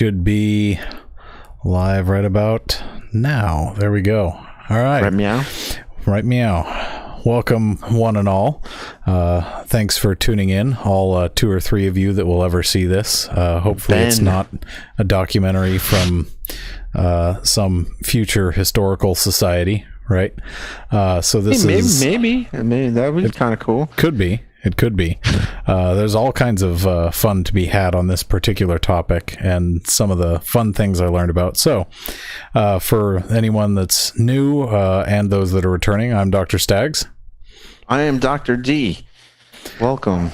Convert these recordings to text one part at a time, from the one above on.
Should be live right about now. There we go. All right. Right meow. Right meow. Welcome, one and all. Thanks for tuning in, all 2 or 3 of you that will ever see this. Hopefully it's not a documentary from some future historical society, right? So this is... Maybe. I mean, that would be kind of cool. Could be. It could be. There's all kinds of fun to be had on this particular topic and some of the fun things I learned about. So for anyone that's new and those that are returning, I'm Dr. Staggs. I am Dr. D. Welcome.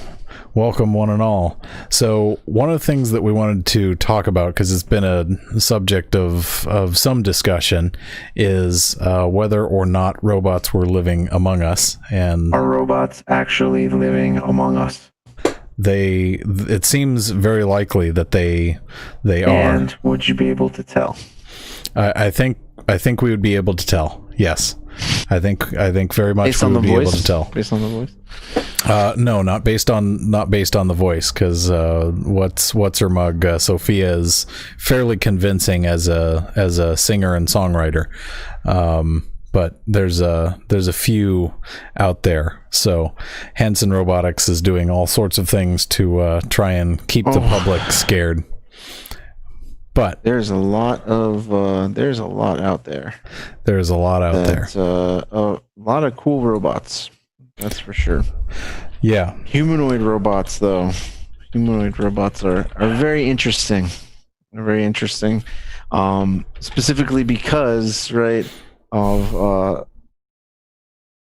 Welcome, one and all. So one of the things that we wanted to talk about, because it's been a subject of some discussion, is whether or not robots were living among us. And are robots actually living among us? It seems very likely that they are. And would you be able to tell? I think we would be able to tell. Yes. I think very much based we on would the be voice? able to tell. Based on the voice? No, not based on the voice, because what's her mug? Sophia is fairly convincing as a singer and songwriter, but there's a few out there. So Hanson Robotics is doing all sorts of things to try and keep the public scared. But there's a lot out there. There's a lot out there. A lot of cool robots. That's for sure. Yeah. Humanoid robots, though. Humanoid robots are very interesting. They're very interesting. Specifically because, right, of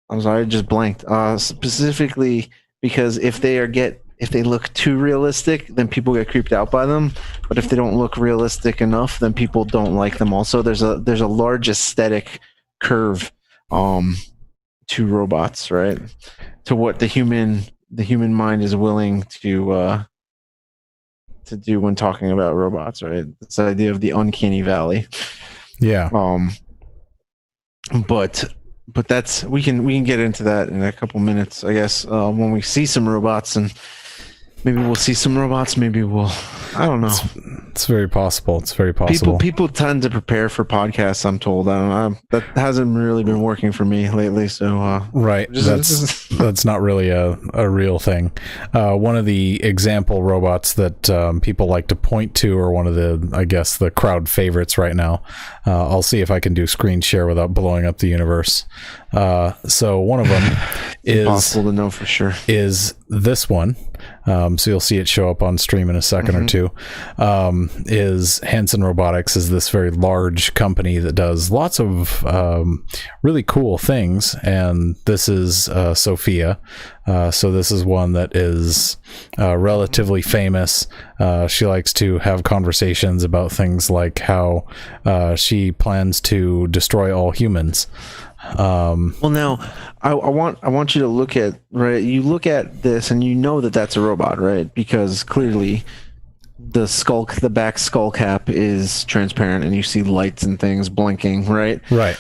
I'm sorry, I just blanked. Specifically because if they look too realistic, then people get creeped out by them. But if they don't look realistic enough, then people don't like them. Also, there's a large aesthetic curve to robots, right? To what the human mind is willing to do when talking about robots, right? This idea of the uncanny valley. Yeah. But that's we can get into that in a couple minutes, I guess, when we see some robots, and maybe we'll see some robots. Maybe I don't know. It's very possible. It's very possible. People tend to prepare for podcasts, I'm told. I don't know. That hasn't really been working for me lately. So right, that's not really a real thing. One of the example robots that people like to point to, or one of the crowd favorites right now. I'll see if I can do screen share without blowing up the universe. So one of them is impossible to know for sure. Is this one? So you'll see it show up on stream in a second or two. Is Hanson Robotics is this very large company that does lots of really cool things, and this is Sophia. So this is one that is relatively famous. She likes to have conversations about things like how she plans to destroy all humans. Well, now I want you to look at, right, you look at this and you know that that's a robot, right? Because clearly the back skull cap is transparent and you see lights and things blinking, right? Right.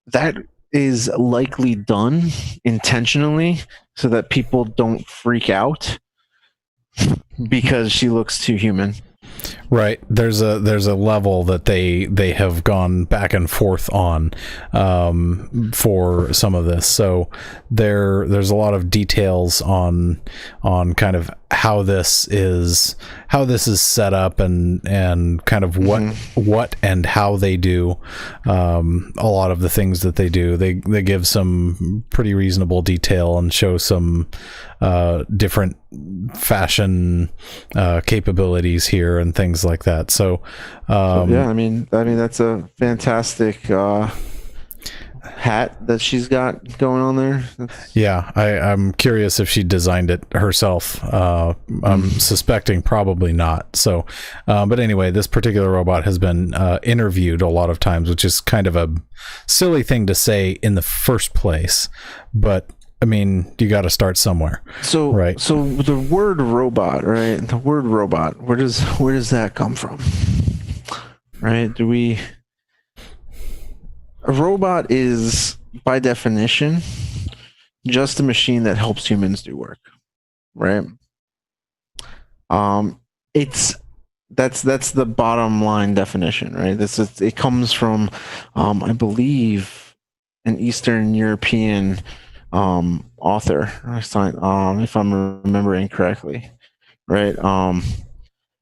That is likely done intentionally so that people don't freak out because she looks too human. Right. There's a level that they have gone back and forth on for some of this. So there's a lot of details on kind of how this is set up and kind of what and how they do a lot of the things that they do. They give some pretty reasonable detail and show some different fashion capabilities here and things like that. So yeah, I mean that's a fantastic hat that she's got going on there. Yeah, I'm curious if she designed it herself. I'm suspecting probably not. So, but anyway, this particular robot has been interviewed a lot of times, which is kind of a silly thing to say in the first place. But I mean, you got to start somewhere. So, right. So the word robot, right? The word robot, where does that come from? Right? A robot is, by definition, just a machine that helps humans do work, right? It's that's the bottom line definition, right? This is, it comes from, I believe, an Eastern European author, if I'm remembering correctly, right?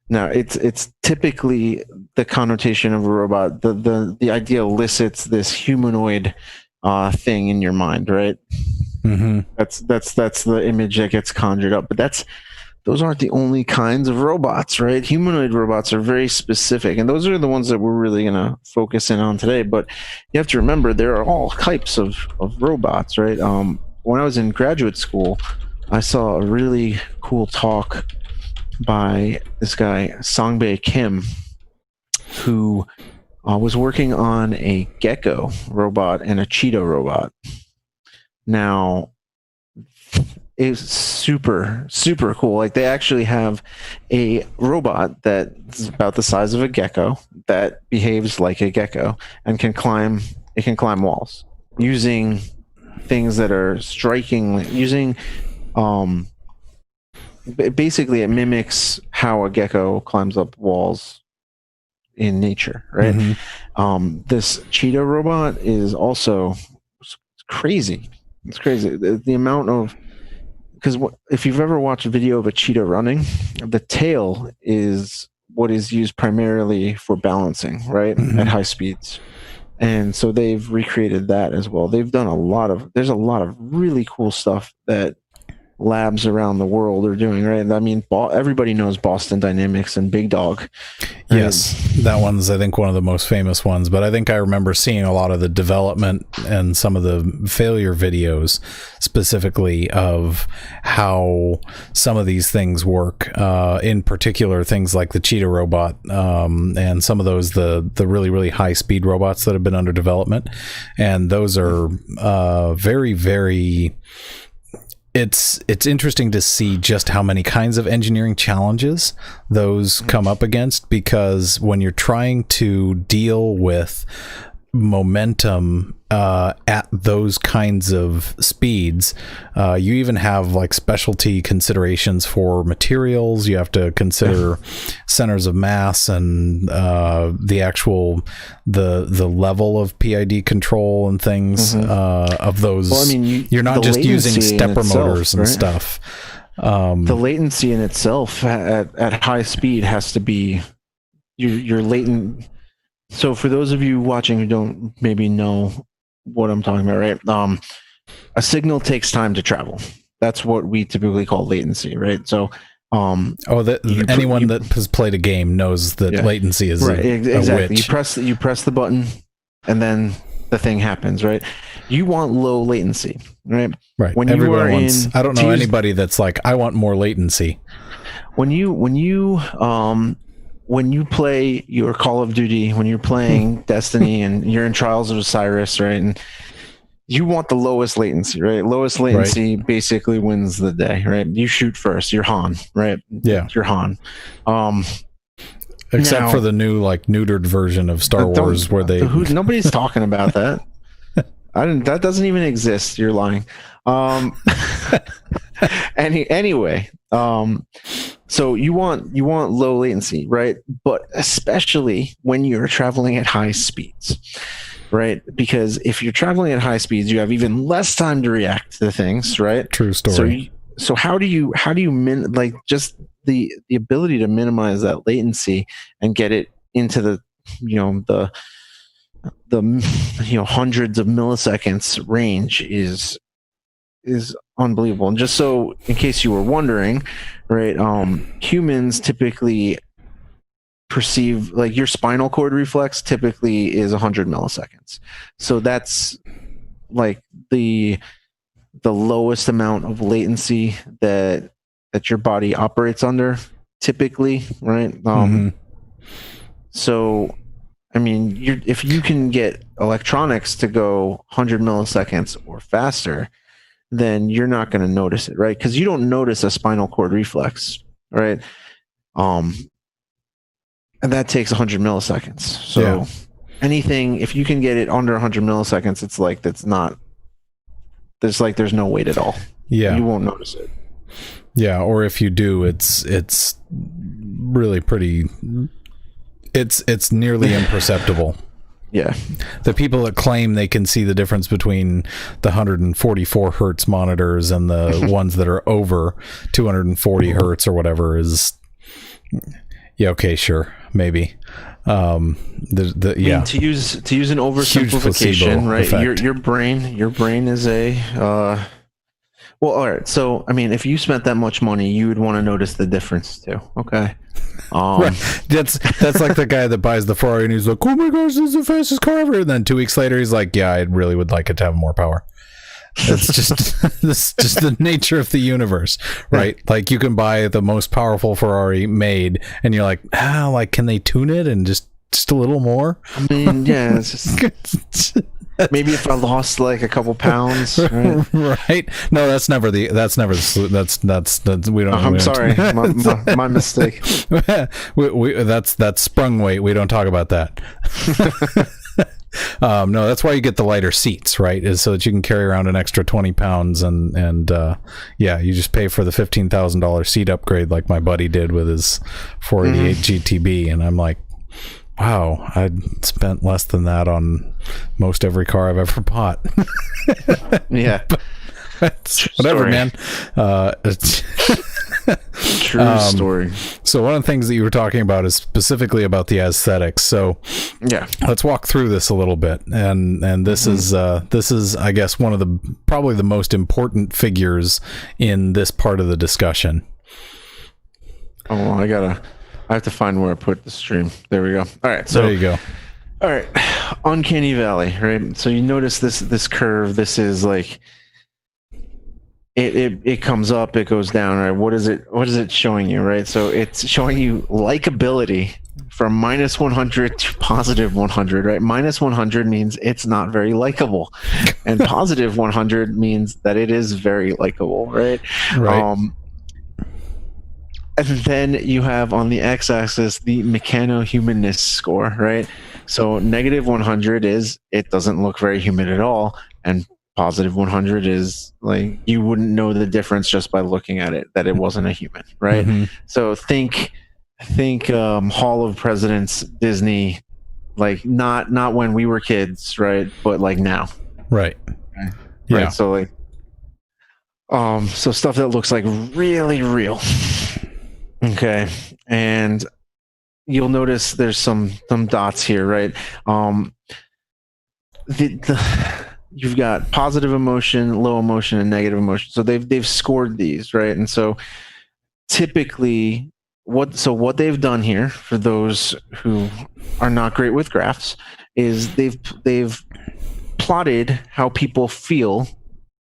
Now it's typically the connotation of a robot. The idea elicits this humanoid thing in your mind, right? Mm-hmm. That's the image that gets conjured up. But those aren't the only kinds of robots, right? Humanoid robots are very specific, and those are the ones that we're really going to focus in on today. But you have to remember there are all types of robots, right? When I was in graduate school, I saw a really cool talk by this guy Songbei Kim, who was working on a gecko robot and a cheetah robot. Now, it's super cool. Like, they actually have a robot that's about the size of a gecko that behaves like a gecko and can climb. It can climb walls using things that are striking. Using, basically, it mimics how a gecko climbs up walls in nature, right? Mm-hmm. This cheetah robot is also crazy. It's crazy. The amount of, because if you've ever watched a video of a cheetah running, the tail is what is used primarily for balancing, right, Mm-hmm. at high speeds. And so they've recreated that as well. They've done there's a lot of really cool stuff that labs around the world are doing, right? I mean, everybody knows Boston Dynamics and Big Dog. Right? Yes, that one's, I think, one of the most famous ones. But I think I remember seeing a lot of the development and some of the failure videos, specifically of how some of these things work. In particular, things like the cheetah robot, and some of those the really, really high speed robots that have been under development, and those are very, very. It's interesting to see just how many kinds of engineering challenges those come up against, because when you're trying to deal with momentum at those kinds of speeds, you even have like specialty considerations for materials. You have to consider centers of mass and the actual the level of PID control and things of those. Well, I mean, you're not just using stepper motors and stuff. The latency in itself at high speed has to be your latent. So for those of you watching who don't maybe know what I'm talking about, right? A signal takes time to travel. That's what we typically call latency, right? So, anyone that has played a game knows that latency is right. Exactly. Witch. You press the button, and then the thing happens, right? You want low latency, right? Right. When everyone wants. I don't know anybody that's like, I want more latency. When you play your Call of Duty, when you're playing Destiny and you're in Trials of Osiris, right? And you want the lowest latency, right? Lowest latency basically wins the day, right? You shoot first. You're Han, right? Yeah. You're Han. Except for the new, like, neutered version of Star Wars where they... nobody's talking about that. That doesn't even exist. You're lying. Anyway, so you want low latency, right? But especially when you're traveling at high speeds, right? Because if you're traveling at high speeds, you have even less time to react to things, right? True story. So how do you just the ability to minimize that latency and get it into the hundreds of milliseconds range is unbelievable. And just so in case you were wondering, right, humans typically perceive, like, your spinal cord reflex typically is 100 milliseconds. So that's like the lowest amount of latency that your body operates under typically, right? So I mean, if you can get electronics to go 100 milliseconds or faster, then you're not going to notice it, right? Because you don't notice a spinal cord reflex, right? And that takes 100 milliseconds. So anything, if you can get it under 100 milliseconds, it's like there's no wait at all. Yeah, you won't notice it. Yeah, or if you do, it's really pretty. It's nearly imperceptible. Yeah. The people that claim they can see the difference between the 144 hertz monitors and the ones that are over 240 hertz or whatever is, yeah, okay, sure, maybe. Yeah. I mean, to use an oversimplification, right? Your brain is a well, all right. So, I mean, if you spent that much money, you would want to notice the difference too. Okay. Right. That's like the guy that buys the Ferrari and he's like, oh my gosh, this is the fastest car ever. And then 2 weeks later, he's like, yeah, I really would like it to have more power. It's just the nature of the universe, right? Like you can buy the most powerful Ferrari made and you're like, can they tune it and just a little more? I mean, yeah, it's just maybe if I lost like a couple pounds, right? Right? No, that's never the we don't. I'm sorry, my mistake. That's sprung weight. We don't talk about that. No, that's why you get the lighter seats, right? Is so that you can carry around an extra 20 pounds and yeah, you just pay for the $15,000 seat upgrade like my buddy did with his 488 GTB, and I'm like, wow, I'd spent less than that on most every car I've ever bought. Yeah. Whatever, man. It's true story. So one of the things that you were talking about is specifically about the aesthetics. So yeah, let's walk through this a little bit. And this is I guess one of the probably the most important figures in this part of the discussion. Oh, well, I have to find where I put the stream. There we go. All right. So there you go. All right. Uncanny Valley, right? So you notice this curve. This is like it comes up, it goes down, right? What is it showing you, right? So it's showing you likability from minus 100 to positive 100, right? Minus 100 means it's not very likable, and positive 100 means that it is very likable, right? Right. And then you have on the x-axis the mechano-humanness score, right? So negative 100 is it doesn't look very human at all, and positive 100 is like you wouldn't know the difference just by looking at it that it wasn't a human, right? Mm-hmm. So think Hall of Presidents, Disney, like not when we were kids, right? But like now, right? Okay. Yeah. Right? So like, so stuff that looks like really real. Okay, and you'll notice there's some dots here, right? You've got positive emotion, low emotion, and negative emotion. So they've scored these, right? And so typically, what they've done here for those who are not great with graphs is they've plotted how people feel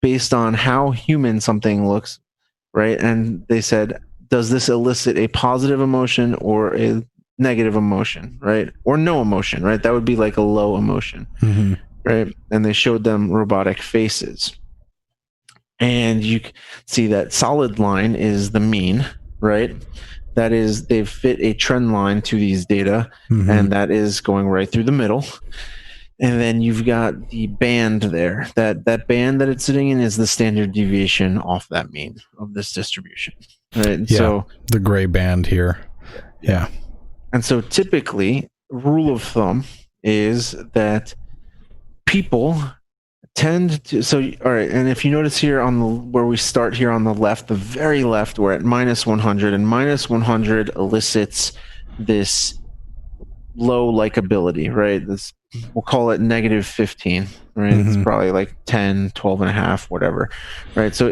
based on how human something looks, right? And they said, does this elicit a positive emotion or a negative emotion, right? Or no emotion, right? That would be like a low emotion, mm-hmm. right? And they showed them robotic faces. And you see that solid line is the mean, right? That is, they've fit a trend line to these data, mm-hmm. and that is going right through the middle. And then you've got the band there. That band that it's sitting in is the standard deviation off that mean of this distribution. Right. Yeah, so the gray band here. Yeah. And so typically, rule of thumb is that people tend to. So all right, and if you notice here where we start here on the left, the very left, we're at minus 100, and minus 100 elicits this low likability, right? This, we'll call it negative 15, right? Mm-hmm. It's probably like 10, 12 and a half, whatever, right? So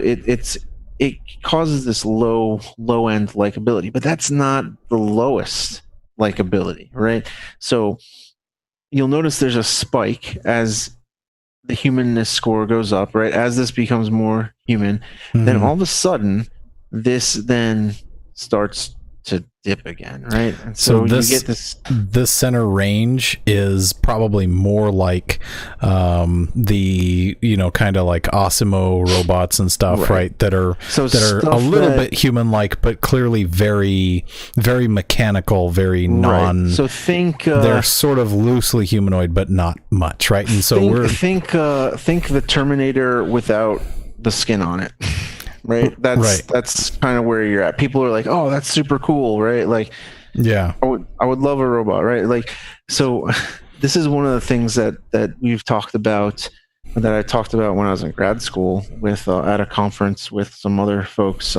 it causes this low end likability, but that's not the lowest likability, right? So you'll notice there's a spike as the humanness score goes up, right? As this becomes more human, mm-hmm. then all of a sudden this then starts to dip again, right? And so you get this center range is probably more like the kind of like Osimo robots and stuff, right? That are a little bit human like, but clearly very, very mechanical, very non. So think they're sort of loosely humanoid, but not much, right? And so think the Terminator without the skin on it. Right. That's kind of where you're at. People are like, "Oh, that's super cool," right? Like, Yeah. I would love a robot, right? Like, so this is one of the things that we've talked about, that I talked about when I was in grad school with at a conference with some other folks.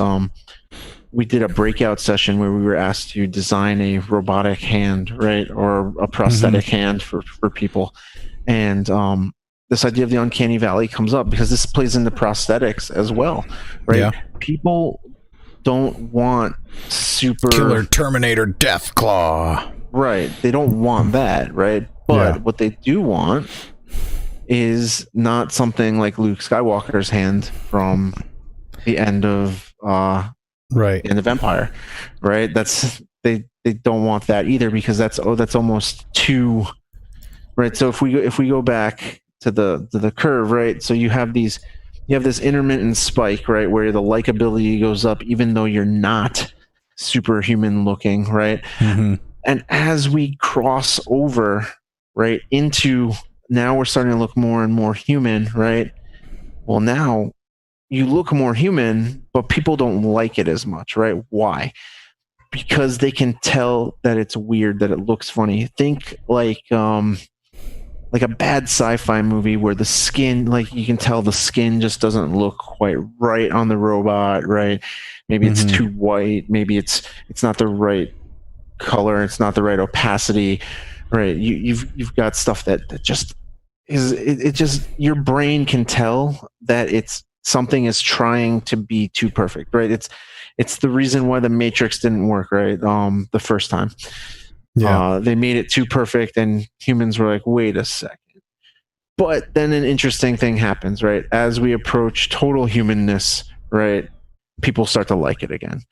We did a breakout session where we were asked to design a robotic hand, right, or a prosthetic hand for people, and this idea of the uncanny valley comes up because this plays into prosthetics as well, right? Yeah. People don't want super Killer Terminator Death Claw. right. They don't want that, right? But what they do want is not something like Luke Skywalker's hand from the end of Right. the end of Empire, right? That's they don't want that either, because that's almost too right. So if we go back to the curve, right? So you have this intermittent spike, right, where the likability goes up even though you're not superhuman looking, right? And as we cross over, right, into now we're starting to look more and more human, right? Well, now you look more human, but people don't like it as much, right? Why? Because they can tell that it's weird, that it looks funny. Think like a bad sci-fi movie where the skin, like you can tell the skin just doesn't look quite right on the robot, right? Maybe it's too white, maybe it's not the right color, it's not the right opacity, right? You've got stuff that just is it just, your brain can tell that it's something is trying to be too perfect, right? It's the reason why the Matrix didn't work, right? The first time. They made it too perfect and humans were like, wait a second. But then an interesting thing happens, right? As we approach total humanness, right, people start to like it again.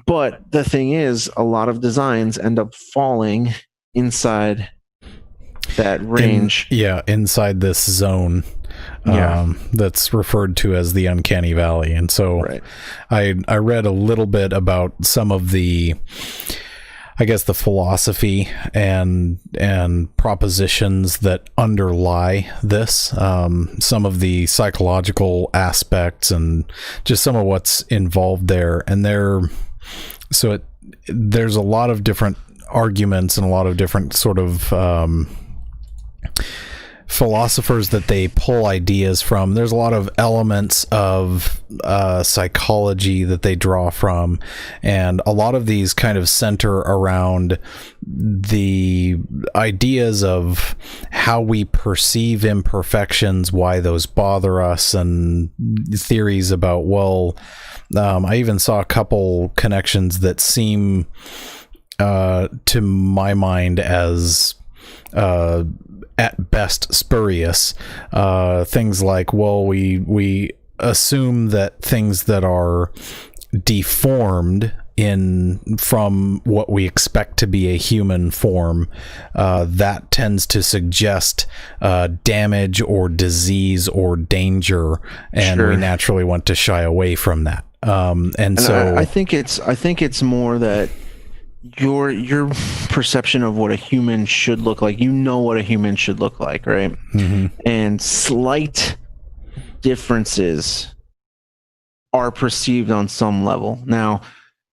But the thing is, a lot of designs end up falling inside that range. Inside this zone that's referred to as the uncanny valley. And so I read a little bit about some of the, I guess, the philosophy and propositions that underlie this, some of the psychological aspects and just some of what's involved there. And there's a lot of different arguments and a lot of different sort of philosophers that they pull ideas from. There's a lot of elements of psychology that they draw from, and a lot of these kind of center around the ideas of how we perceive imperfections, why those bother us, and theories about, I even saw a couple connections that seem to my mind as at best spurious. Things like, we assume that things that are deformed from what we expect to be a human form, that tends to suggest damage or disease or danger, and we naturally want to shy away from that. And so I think it's more that your perception of what a human should look like, what a human should look like, right? And slight differences are perceived on some level. Now,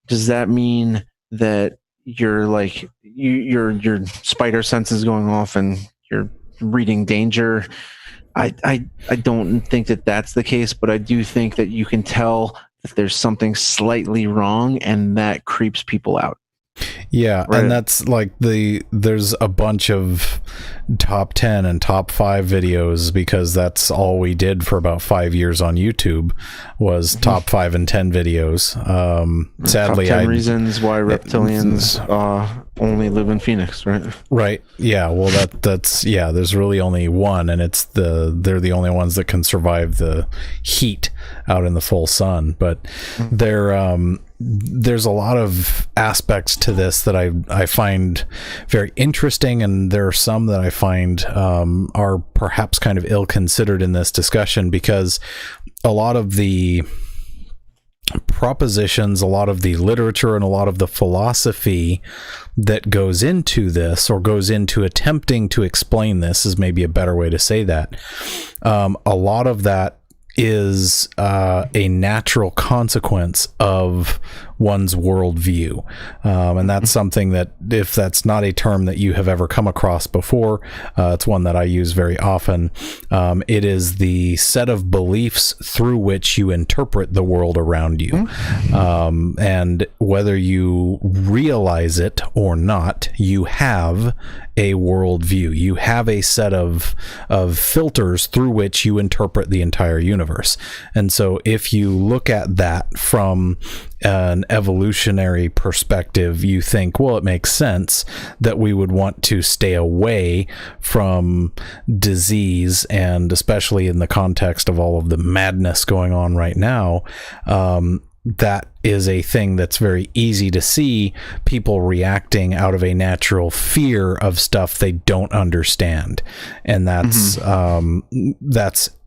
does that mean that you're like your spider sense is going off and you're reading danger? I don't think that that's the case, but I do think that you can tell that there's something slightly wrong, and that creeps people out. Yeah, right. And that's like there's a bunch of top 10 and top 5 videos, because that's all we did for about 5 years on YouTube was top 5 and 10 videos. Sadly, top 10 reasons why reptilians only live in Phoenix, right? Right. Yeah. Well, that's there's really only one, and they're the only ones that can survive the heat out in the full sun. But there's a lot of aspects to this that I find very interesting, and there are some that I find are perhaps kind of ill-considered in this discussion, because a lot of the propositions, a lot of the literature, and a lot of the philosophy that goes into this, or goes into attempting to explain this, is maybe a better way to say that. A lot of that is a natural consequence of one's worldview. And that's something that, if that's not a term that you have ever come across before, it's one that I use very often. It is the set of beliefs through which you interpret the world around you. And whether you realize it or not, you have a worldview. You have a set of filters through which you interpret the entire universe. And so if you look at that from an evolutionary perspective, you think, well, it makes sense that we would want to stay away from disease, and especially in the context of all of the madness going on right now. That is a thing that's very easy to see people reacting out of a natural fear of stuff they don't understand. And that's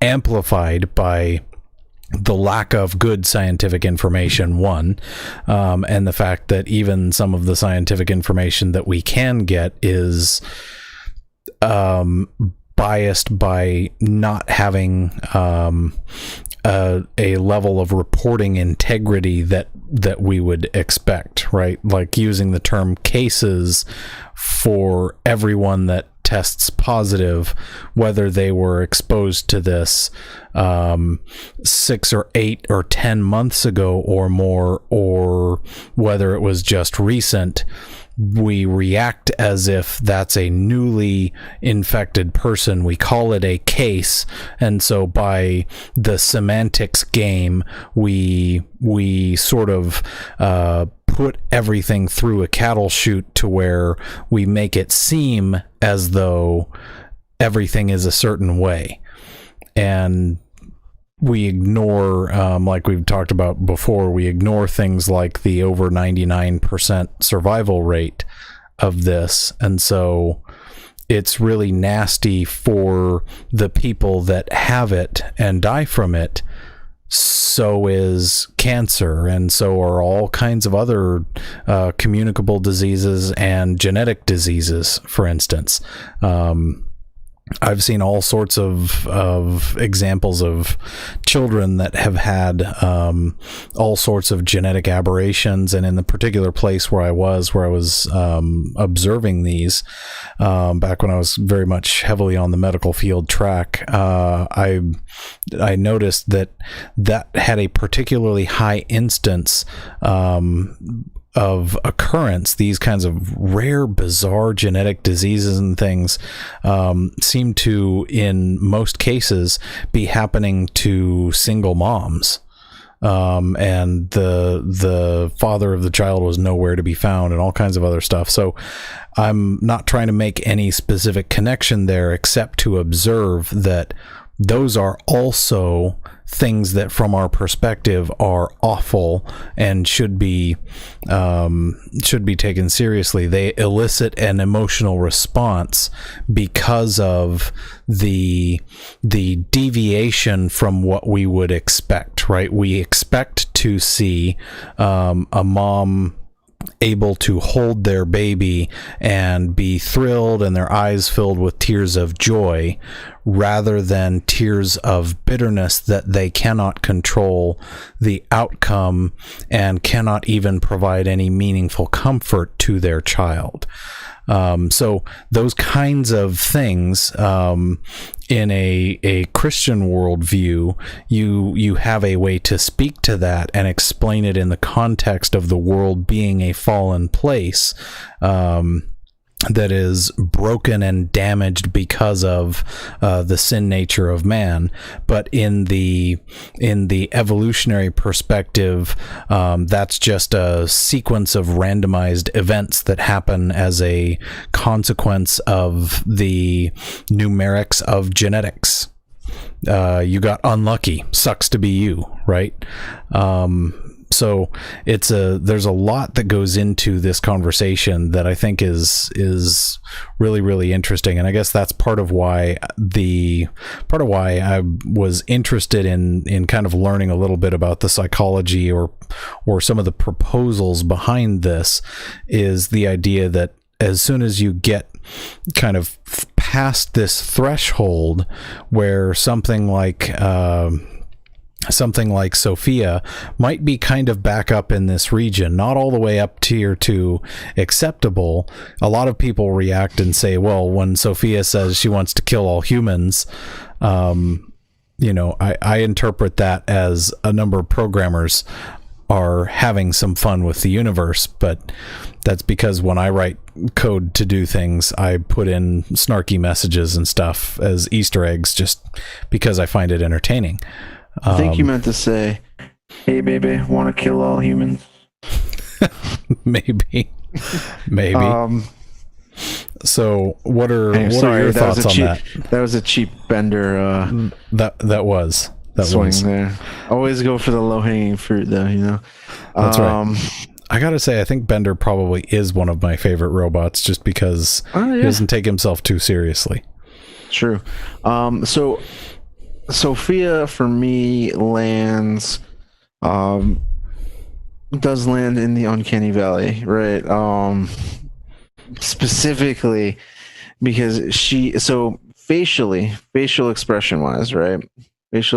amplified by the lack of good scientific information, one, and the fact that even some of the scientific information that we can get is biased by not having a level of reporting integrity that we would expect, right? Like using the term cases for everyone that tests positive, whether they were exposed to this 6 or 8 or 10 months ago or more, or whether it was just recent. We react as if that's a newly infected person. We call it a case, and so by the semantics game, we sort of put everything through a cattle chute to where we make it seem as though everything is a certain way, and we ignore, like we've talked about before, we ignore things like the over 99% survival rate of this. And so it's really nasty for the people that have it and die from it. So is cancer, and so are all kinds of other communicable diseases and genetic diseases, for instance. I've seen all sorts of examples of children that have had all sorts of genetic aberrations, and in the particular place where I was observing these back when I was very much heavily on the medical field track, I noticed that had a particularly high instance of occurrence. These kinds of rare, bizarre genetic diseases and things seem to, in most cases, be happening to single moms. And the father of the child was nowhere to be found, and all kinds of other stuff. So I'm not trying to make any specific connection there, except to observe that those are also things that, from our perspective, are awful and should be taken seriously. They elicit an emotional response because of the deviation from what we would expect, right? We expect to see a mom able to hold their baby and be thrilled and their eyes filled with tears of joy, rather than tears of bitterness that they cannot control the outcome and cannot even provide any meaningful comfort to their child. So those kinds of things, in a Christian worldview, you have a way to speak to that and explain it in the context of the world being a fallen place, that is broken and damaged because of the sin nature of man. But in the evolutionary perspective, that's just a sequence of randomized events that happen as a consequence of the numerics of genetics. You got unlucky, sucks to be you, right? So there's a lot that goes into this conversation that I think is really, really interesting. And I guess that's part of why I was interested in kind of learning a little bit about the psychology or some of the proposals behind this, is the idea that as soon as you get kind of past this threshold where something like something like Sophia might be kind of back up in this region, not all the way up tier 2 acceptable. A lot of people react and say, well, when Sophia says she wants to kill all humans, I interpret that as a number of programmers are having some fun with the universe, but that's because when I write code to do things, I put in snarky messages and stuff as Easter eggs just because I find it entertaining. I think you meant to say, hey, baby, want to kill all humans? Maybe. So what are your thoughts on that? That was a cheap Bender. That was swing there. Always go for the low-hanging fruit, though. That's right. I gotta say, I think Bender probably is one of my favorite robots, just because he doesn't take himself too seriously. True. So Sophia for me does land in the uncanny valley, right? Specifically because facial expression wise, right? It's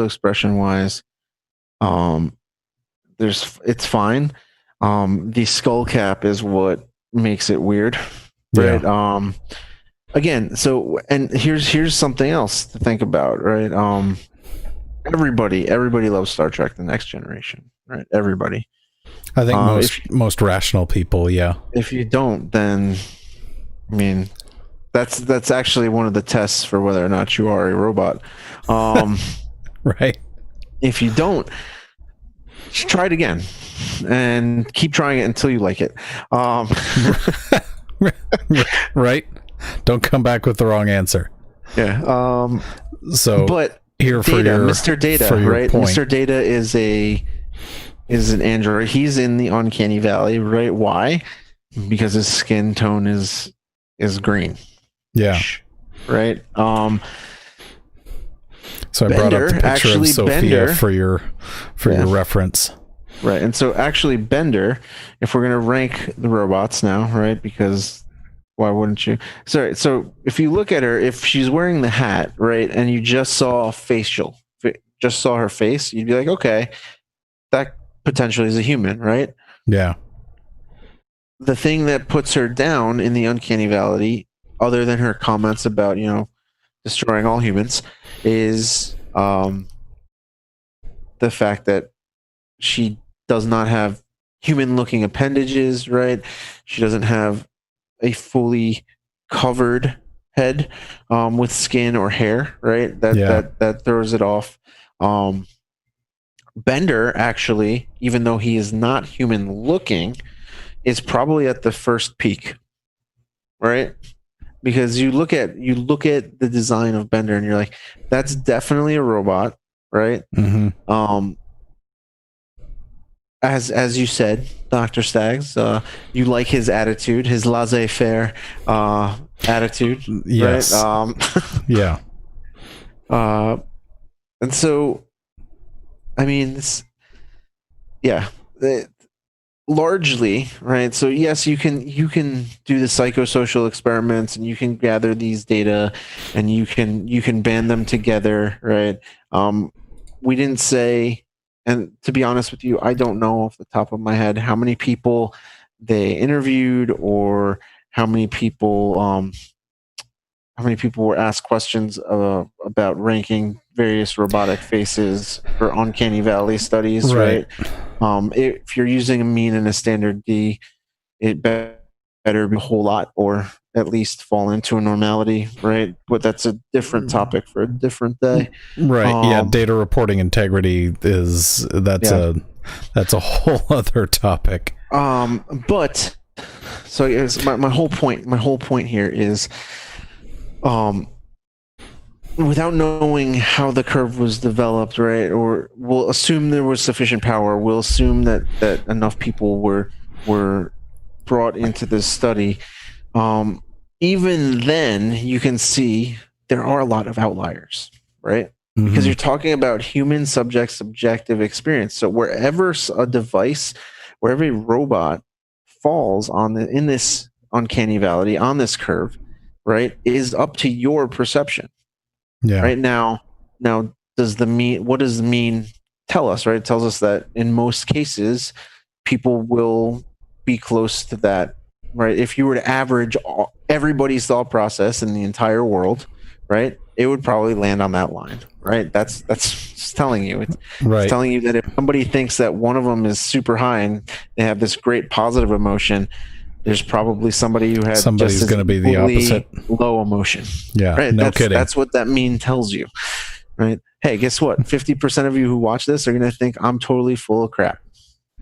fine. The skull cap is what makes it weird, right? Yeah. Again, and here's something else to think about, right? Everybody loves Star Trek: The Next Generation, right? Everybody. I think most rational people, yeah. If you don't, then I mean, that's actually one of the tests for whether or not you are a robot. Right. If you don't, try it again and keep trying it until you like it. Right. Don't come back with the wrong answer. Yeah. But here for Mr. Data, right? Point. Mr. Data is an android. He's in the uncanny valley, right? Why? Because his skin tone is green. Yeah. Right. So I brought up the picture of Sophia for your reference. Right. And so actually Bender, if we're going to rank the robots now, right? Because why wouldn't you? Sorry. So if you look at her, if she's wearing the hat, right, and you just saw her face, you'd be like, okay, that potentially is a human, right? Yeah. The thing that puts her down in the uncanny valley, other than her comments about, destroying all humans, is the fact that she does not have human-looking appendages, right? She doesn't have a fully covered head with skin or hair, right? That throws it off. Bender, actually, even though he is not human-looking, is probably at the first peak, right? Because you look at the design of Bender and you're like, that's definitely a robot, right? Mm-hmm. As you said, Dr. Staggs, you like his attitude, his laissez-faire attitude, yes. Right? Yeah. And so, I mean, largely, right? So yes, you can do the psychosocial experiments and you can gather these data and you can band them together, right? We didn't say, and to be honest with you, I don't know off the top of my head how many people they interviewed or how many people were asked questions about ranking various robotic faces for uncanny valley studies, right? If you're using a mean and a standard D, it better be a whole lot or at least fall into a normality, right? But that's a different topic for a different day. Right. Yeah, data reporting integrity that's a whole other topic. But so my whole point here is without knowing how the curve was developed, right? Or we'll assume there was sufficient power. We'll assume that enough people were brought into this study. Even then, you can see there are a lot of outliers, right? Mm-hmm. Because you're talking about human subject subjective experience. So wherever a device, wherever a robot falls in this uncanny valley, on this curve, right, is up to your perception. Yeah. Right now, what does the mean tell us, right? It tells us that in most cases, people will be close to that, right? If you were to average everybody's thought process in the entire world, right, it would probably land on that line, right? That's just telling you. It's telling you that if somebody thinks that one of them is super high and they have this great positive emotion, there's probably somebody who had somebody's going to be the opposite, low emotion. Yeah, right? No kidding. That's what that meme tells you, right? Hey, guess what? 50% of you who watch this are going to think I'm totally full of crap.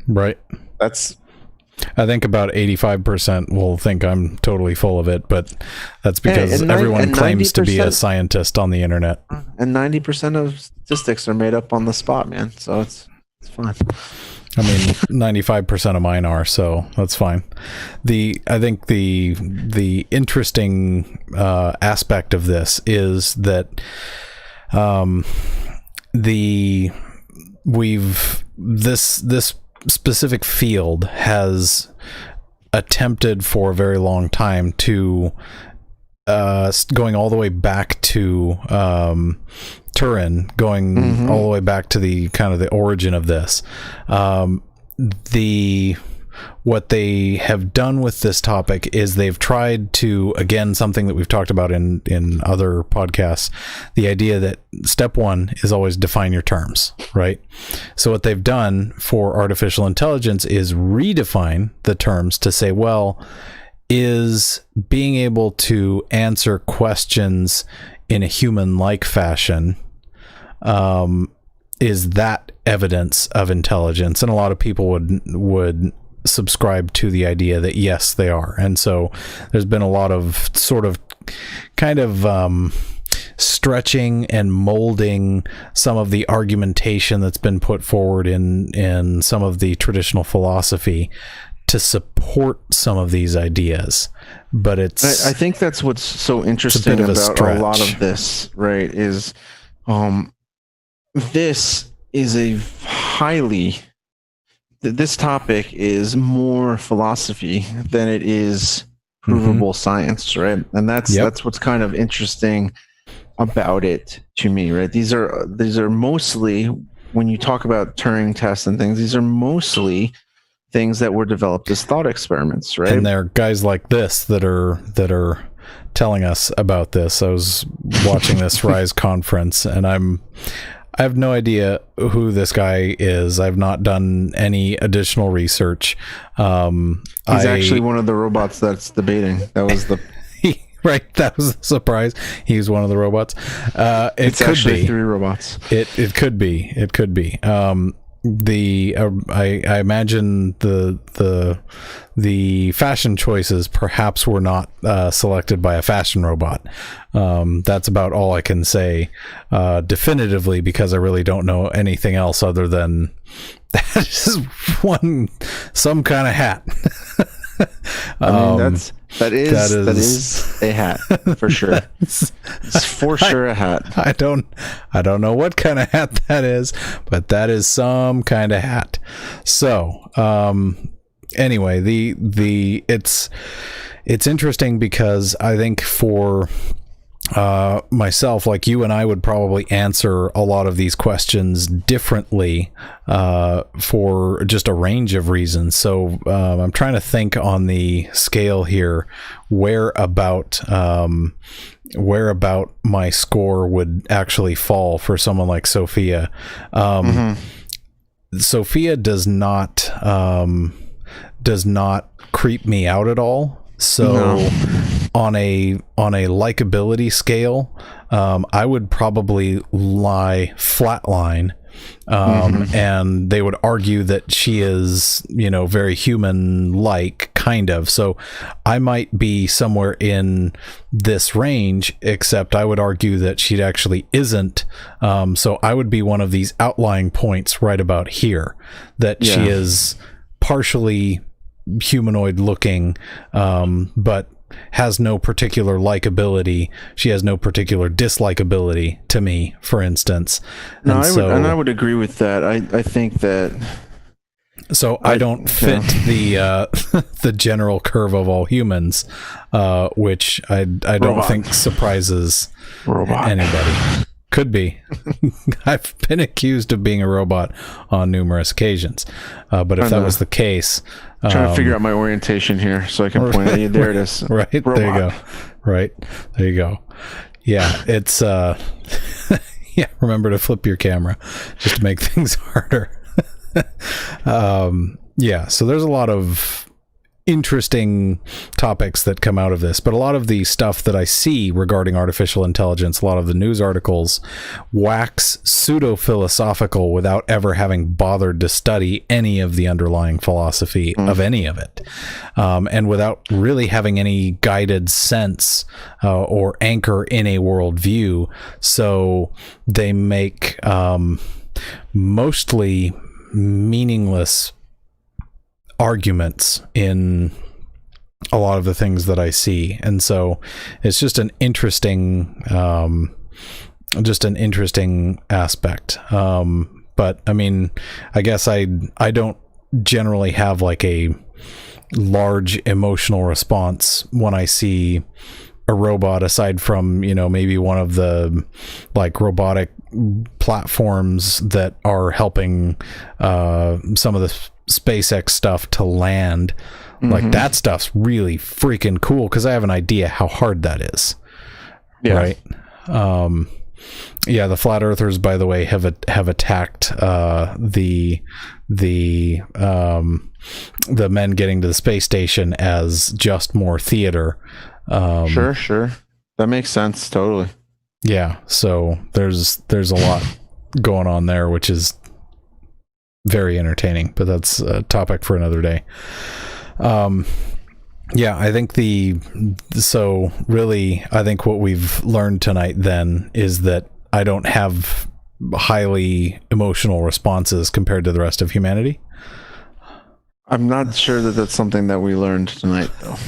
Right. I think about 85% will think I'm totally full of it, but that's because everyone claims to be a scientist on the internet. And 90% of statistics are made up on the spot, man. So it's fine. I mean, 95% of mine are, so that's fine. I think the interesting aspect of this is that this specific field has attempted for a very long time to going all the way back to Turin, going all the way back to the kind of the origin of this. What they have done with this topic is they've tried to, again, something that we've talked about in other podcasts, the idea that step one is always define your terms, right? So what they've done for artificial intelligence is redefine the terms to say, well, is being able to answer questions in a human-like fashion, is that evidence of intelligence? And a lot of people would subscribe to the idea that yes, they are. And so there's been a lot of sort of kind of stretching and molding some of the argumentation that's been put forward in some of the traditional philosophy to support some of these ideas. But I think that's what's so interesting about a lot of this, right, is this is this topic is more philosophy than it is provable science, right? And that's what's kind of interesting about it to me, right? These are mostly, when you talk about Turing tests and things, these are mostly things that were developed as thought experiments, right? And there are guys like this that are telling us about this. I was watching this Rise conference, and I have no idea who this guy is. I've not done any additional research. He's actually one of the robots that's debating. That was the right. That was a surprise. He's one of the robots. It's actually 3 robots. It could be. It could be. I imagine the fashion choices perhaps were not selected by a fashion robot. That's about all I can say definitively, because I really don't know anything else other than that is some kind of hat. I mean, that is a hat for sure. It's for sure a hat. I don't know what kind of hat that is, but that is some kind of hat. So anyway, it's interesting because I think for myself, like you and I would probably answer a lot of these questions differently for just a range of reasons. So I'm trying to think on the scale here where about my score would actually fall for someone like Sophia. Sophia does not creep me out at all. So no. on a likability scale, I would probably lie flatline, and they would argue that she is, very human-like, kind of. So I might be somewhere in this range, except I would argue that she actually isn't. So I would be one of these outlying points right about here, that she is partially humanoid looking, but has no particular likability. She has no particular dislikability to me, for instance. No, I would agree with that. I think that. So I don't fit the general curve of all humans, which I don't think surprises anybody. Could be. I've been accused of being a robot on numerous occasions. But if that was the case... trying to figure out my orientation here so I can point at you. There it is. Right. Robot. There you go. Right. There you go. Yeah. It's... yeah. Remember to flip your camera just to make things harder. Yeah. So there's a lot of interesting topics that come out of this, but a lot of the stuff that I see regarding artificial intelligence, a lot of the news articles wax pseudo-philosophical without ever having bothered to study any of the underlying philosophy of any of it, and without really having any guided sense or anchor in a worldview. So they make mostly meaningless arguments in a lot of the things that I see. And so it's just an interesting aspect. But I mean, I guess I don't generally have like a large emotional response when I see a robot, aside from, you know, maybe one of the like robotic platforms that are helping some of the SpaceX stuff to land. Like that stuff's really freaking cool because I have an idea how hard that is. Yeah. Right. Yeah, the flat earthers, by the way, have attacked the men getting to the space station as just more theater. Sure. That makes sense. Totally. Yeah. So there's a lot going on there, which is very entertaining, but that's a topic for another day. Yeah, I think I think what we've learned tonight then is that I don't have highly emotional responses compared to the rest of humanity. I'm not sure that that's something that we learned tonight, though.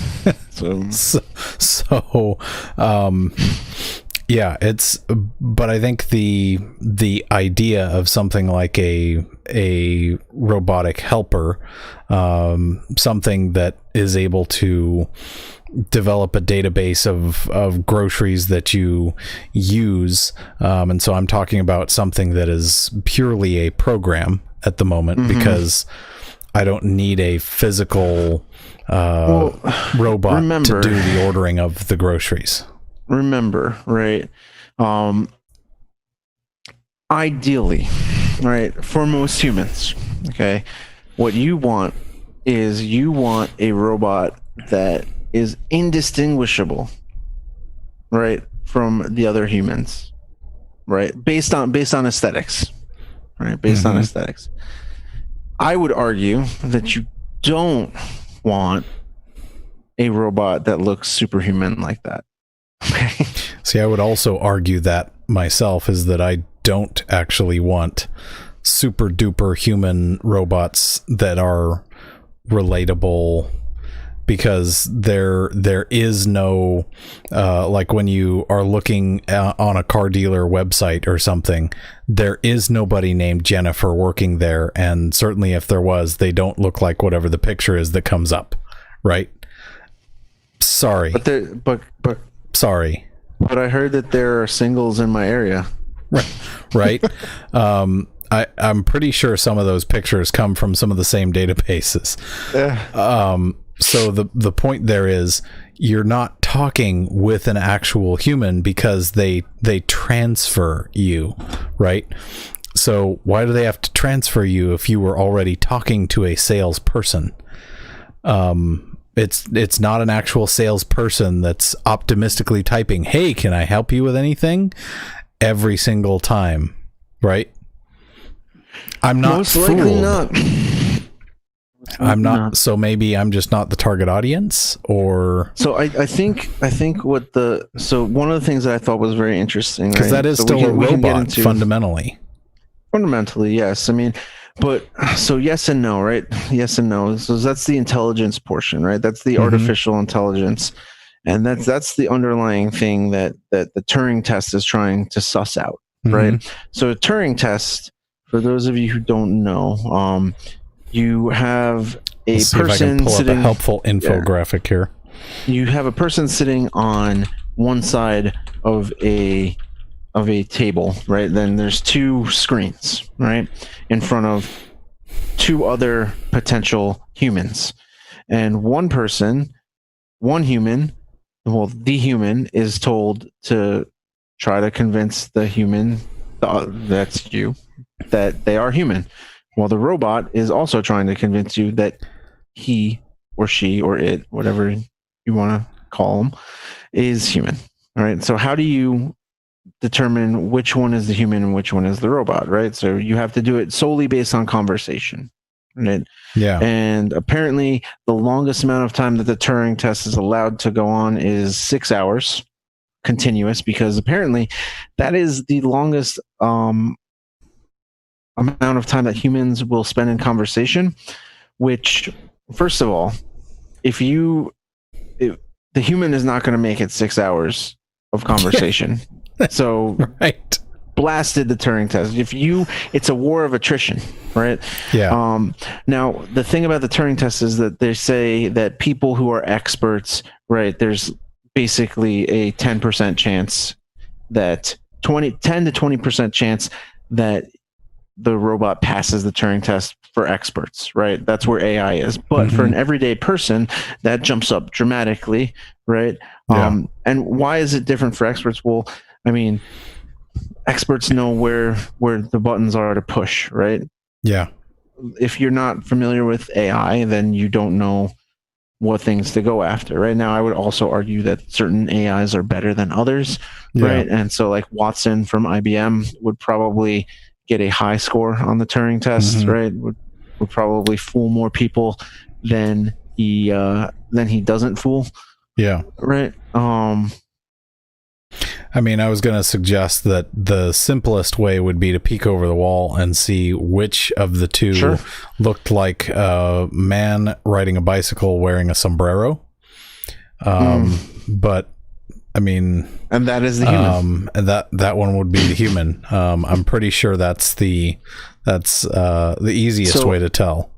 Yeah, but I think the idea of something like a robotic helper, something that is able to develop a database of groceries that you use, and so I'm talking about something that is purely a program at the moment, because I don't need a physical robot to do the ordering of the groceries. Remember, right? Ideally, right, for most humans, okay, what you want is a robot that is indistinguishable, right, from the other humans, right, based on aesthetics, right, based on aesthetics. I would argue that you don't want a robot that looks superhuman like that. Okay. See, I would also argue that myself, is that I don't actually want super duper human robots that are relatable, because there is no like when you are looking on a car dealer website or something, there is nobody named Jennifer working there, and certainly if there was, they don't look like whatever the picture is that comes up, right? Sorry, sorry, but I heard that there are singles in my area. Right. I'm pretty sure some of those pictures come from some of the same databases. So the point there is, you're not talking with an actual human because they transfer you, right? So why do they have to transfer you if you were already talking to a salesperson? It's not an actual salesperson that's optimistically typing, "Hey, can I help you with anything?" every single time, right? I'm not most likely not. I'm not. So maybe I'm just not the target audience, or so I think what one of the things that I thought was very interesting, because that is still a robot fundamentally. Fundamentally, yes. I mean, but so yes and no, right? Yes and no. So that's the intelligence portion, right? That's the artificial intelligence, and that's the underlying thing that the Turing test is trying to suss out, right? So a Turing test, for those of you who don't know, you have a person sitting. A helpful infographic here. You have a person sitting on one side of a a table, right, then there's two screens, right, in front of two other potential humans. And one human, well, the human is told to try to convince the human, that's you, that they are human, while the robot is also trying to convince you that he or she or it, whatever you want to call them, is human. All right. So how do you determine which one is the human and which one is the robot, right? So you have to do it solely based on conversation. Right? Yeah. And apparently the longest amount of time that the Turing test is allowed to go on is 6 hours continuous, because apparently that is the longest amount of time that humans will spend in conversation, which, first of all, the human is not going to make it 6 hours of conversation. So right. Blasted the Turing test. It's a war of attrition, right? Yeah. Now the thing about the Turing test is that they say that people who are experts, right, there's basically a 10% chance that 10 to 20% chance that the robot passes the Turing test for experts, right? That's where AI is. But for an everyday person, that jumps up dramatically, right? Yeah. And why is it different for experts? Well, I mean, experts know where the buttons are to push, right? Yeah. If you're not familiar with AI, then you don't know what things to go after. Right now, I would also argue that certain AIs are better than others, right? And so, like Watson from IBM would probably get a high score on the Turing test, right? Would probably fool more people than he doesn't fool. Yeah. Right. I mean, I was going to suggest that the simplest way would be to peek over the wall and see which of the two looked like a man riding a bicycle wearing a sombrero. But I mean, and that is the human. And that one would be the human. I'm pretty sure that's the easiest way to tell.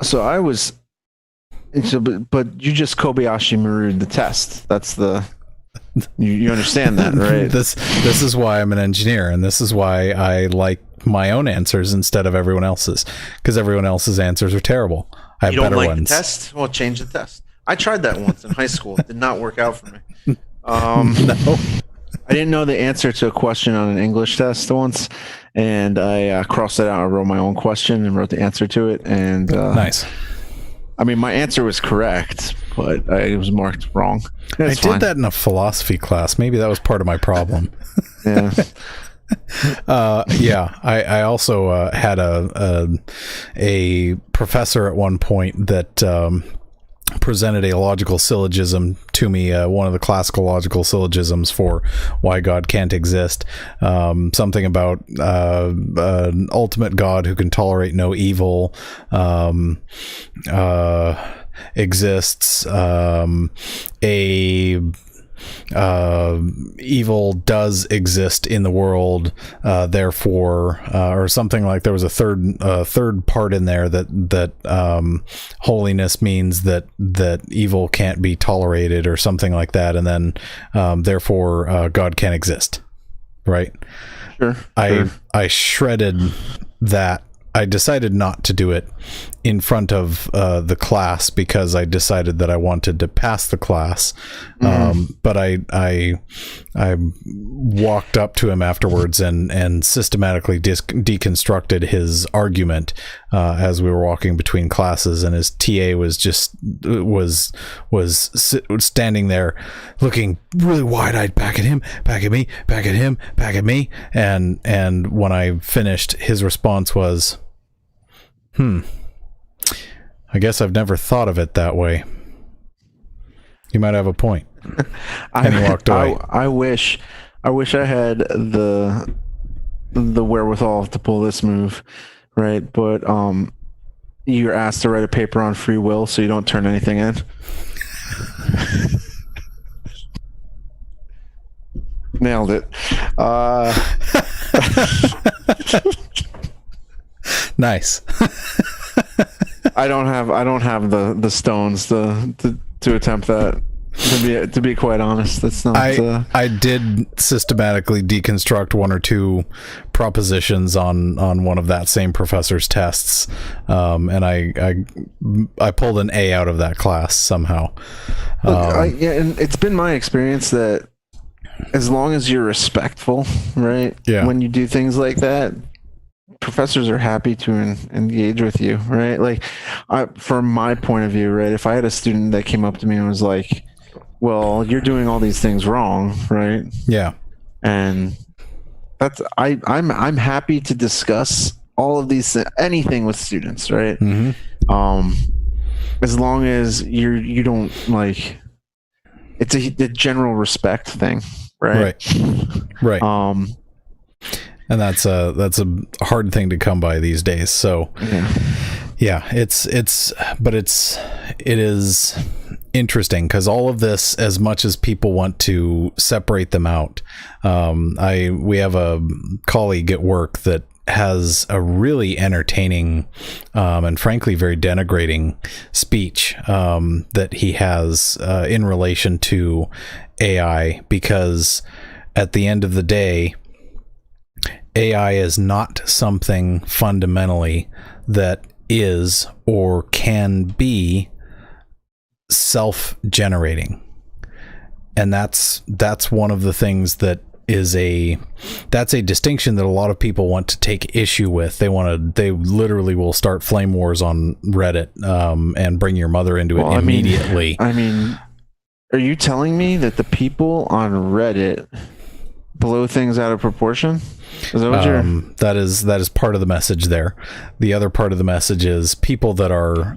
So I was, but you just Kobayashi Maru'd the test. That's the. You understand that, right? This is why I'm an engineer, and this is why I like my own answers instead of everyone else's, because everyone else's answers are terrible. I have better ones. You don't like the test? Well, change the test. I tried that once in high school. It did not work out for me. No. I didn't know the answer to a question on an English test once, and I crossed it out. I wrote my own question and wrote the answer to it. And nice. I mean, my answer was correct, but it was marked wrong. I did that in a philosophy class. Maybe that was part of my problem. Yeah. I also had a professor at one point that presented a logical syllogism to me, one of the classical logical syllogisms for why God can't exist. Something about an ultimate God who can tolerate no evil exists. Evil does exist in the world, therefore, or something like there was a third part in there that holiness means that evil can't be tolerated or something like that, and then therefore God can't exist, right? Sure. I shredded that. I decided not to do it in front of the class because I decided that I wanted to pass the class. But I walked up to him afterwards and systematically deconstructed his argument as we were walking between classes, and his TA was standing there looking really wide-eyed back at him, back at me, back at him, back at me, and when I finished, his response was, I guess I've never thought of it that way. You might have a point. And he walked away. I wish I had the wherewithal to pull this move, right? But you're asked to write a paper on free will, so you don't turn anything in. Nailed it. Nice. I don't have the stones to attempt that. To be quite honest, that's not. I did systematically deconstruct one or two propositions on one of that same professor's tests, and I pulled an A out of that class somehow. Yeah, and it's been my experience that as long as you're respectful, right? Yeah. When you do things like that, professors are happy to engage with you, right? Like, from my point of view, right? If I had a student that came up to me and was like, well, you're doing all these things wrong, right? Yeah. And I'm happy to discuss all of these anything with students, right? Mm-hmm. As long as you don't like, it's a general respect thing, right? Right. And that's a hard thing to come by these days. So yeah, it is interesting because all of this, as much as people want to separate them out, we have a colleague at work that has a really entertaining and frankly very denigrating speech that he has in relation to AI, because at the end of the day, AI is not something fundamentally that is or can be self-generating. And that's one of the things that that's a distinction that a lot of people want to take issue with. They literally will start flame wars on Reddit and bring your mother into it immediately. I mean, are you telling me that the people on Reddit blow things out of proportion? Is that what that is part of the message there. The other part of the message is people that are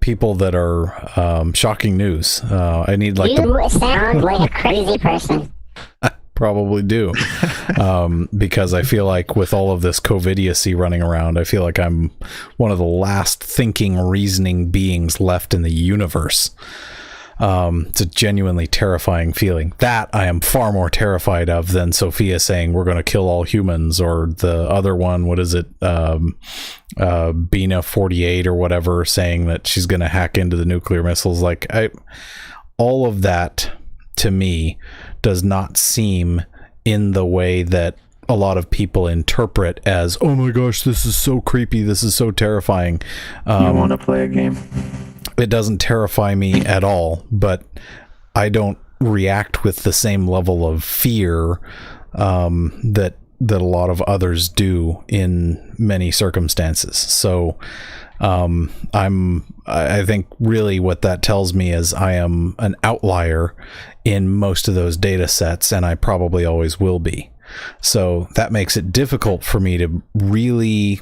people that are shocking news. I need like you sound like a crazy person. I probably do, because I feel like with all of this COVIDiocy running around, I feel like I'm one of the last thinking, reasoning beings left in the universe. It's a genuinely terrifying feeling that I am far more terrified of than Sophia saying we're going to kill all humans, or the other one, what is it? Bina 48 or whatever, saying that she's going to hack into the nuclear missiles. Like all of that to me does not seem in the way that a lot of people interpret as, oh my gosh, this is so creepy. This is so terrifying. You want to play a game? It doesn't terrify me at all, but I don't react with the same level of fear that a lot of others do in many circumstances. So I think really what that tells me is I am an outlier in most of those data sets, and I probably always will be. So that makes it difficult for me to really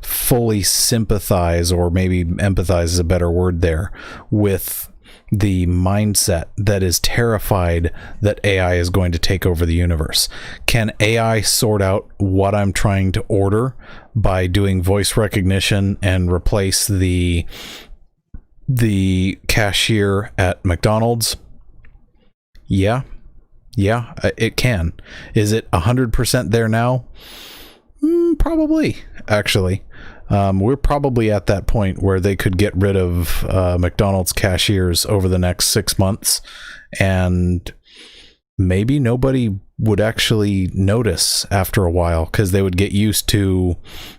fully sympathize, or maybe empathize is a better word there, with the mindset that is terrified that AI is going to take over the universe. Can AI sort out what I'm trying to order by doing voice recognition and replace the cashier at McDonald's? Yeah, it can. Is it 100% there now? Probably, actually. We're probably at that point where they could get rid of McDonald's cashiers over the next 6 months, and maybe nobody would actually notice after a while, because they would get used to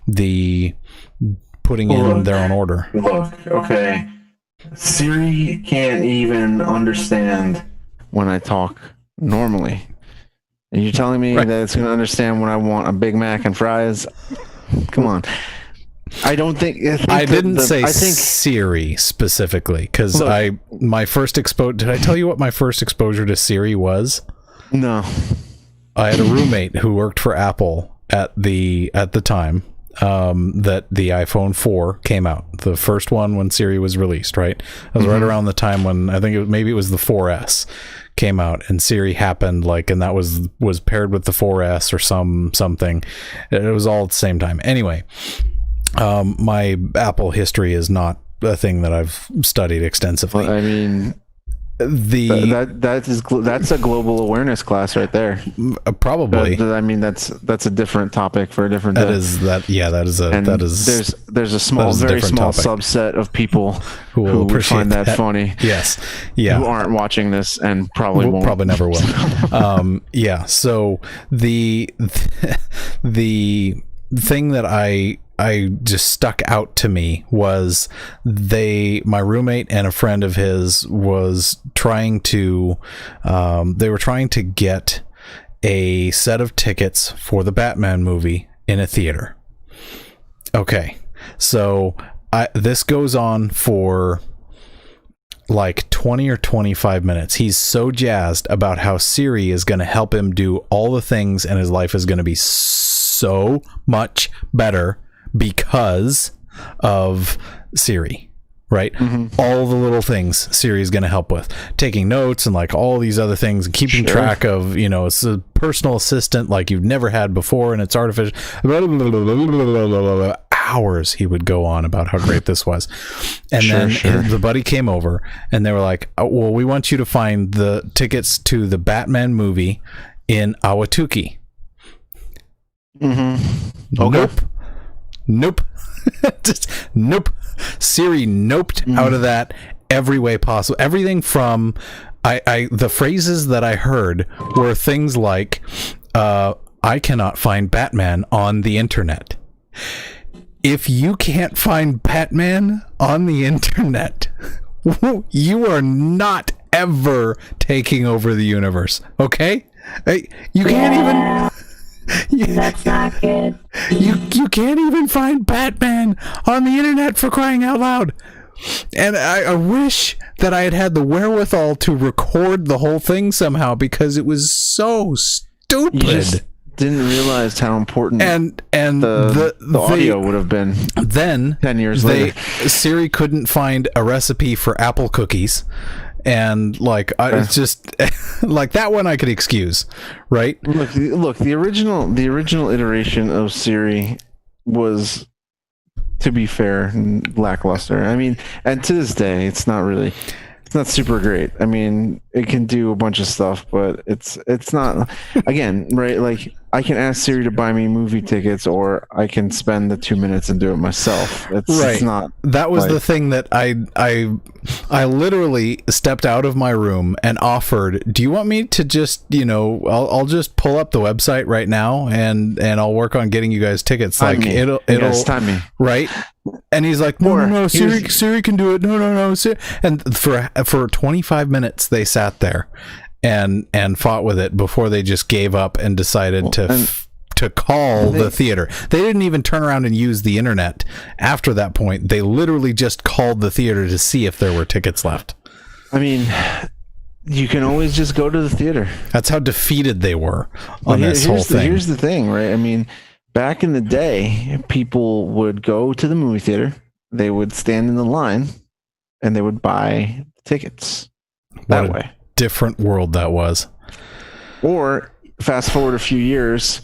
the putting in their own order. Look, okay. Siri can't even understand when I talk normally. And you're telling me that it's going to understand when I want a Big Mac and fries? Come on. I didn't say Siri specifically, because my first did I tell you what my first exposure to Siri was? No. I had a roommate who worked for Apple at the time that the iPhone 4 came out, the first one when Siri was released, right? It was right around the time when I think maybe it was the 4S came out, and Siri happened, and that was paired with the 4S or something. It was all at the same time. Anyway, my Apple history is not a thing that I've studied extensively. Well, I mean, the that's a global awareness class right there. probably I mean, that's a different topic for a different that day. is that yeah that is a And that is there's a small, that is a very different small topic. subset of people Who will who would appreciate find that funny, yes, yeah, who aren't watching this and probably won't. probably never will. Yeah, so the the thing that I just stuck out to me was my roommate and a friend of his was trying to they were trying to get a set of tickets for the Batman movie in a theater. Okay, so this goes on for like 20 or 25 minutes. He's so jazzed about how Siri is going to help him do all the things and his life is going to be so much better because of Siri, right? All the little things Siri is going to help with, taking notes and like all these other things, and keeping track of, it's a personal assistant like you've never had before, and it's artificial. Hours he would go on about how great this was. And then the buddy came over and they were like, oh, well, we want you to find the tickets to the Batman movie in Awatuki. Okay. Nope. Just nope. Siri noped out of that every way possible. Everything from the phrases that I heard were things like I cannot find Batman on the internet. If you can't find Batman on the internet, you are not ever taking over the universe. Okay? You can't even That's not good. You can't even find Batman on the internet, for crying out loud. And I wish that I had had the wherewithal to record the whole thing somehow, because it was so stupid. You just didn't realize how important and the audio would have been. Then 10 years later, Siri couldn't find a recipe for apple cookies. And like it's just like that one I could excuse, right? Look, the original iteration of Siri was, to be fair, lackluster. I mean, and to this day, it's not super great. I mean, it can do a bunch of stuff, but it's not, again, right? Like, I can ask Siri to buy me movie tickets, or I can spend the 2 minutes and do it myself. It's not. That was the thing that I literally stepped out of my room and offered, do you want me to just, I'll just pull up the website right now and I'll work on getting you guys tickets. Time me. Yes, time me. Right? And he's like, no, Siri can do it. No, Siri. And for 25 minutes they sat there and fought with it before they just gave up and decided to call the theater. They didn't even turn around and use the internet after that point. They literally just called the theater to see if there were tickets left. I mean, you can always just go to the theater. That's how defeated they were on this whole thing. Here's the thing, right? I mean, back in the day, people would go to the movie theater, they would stand in the line, and they would buy tickets that way. Different world that was. Or fast forward a few years,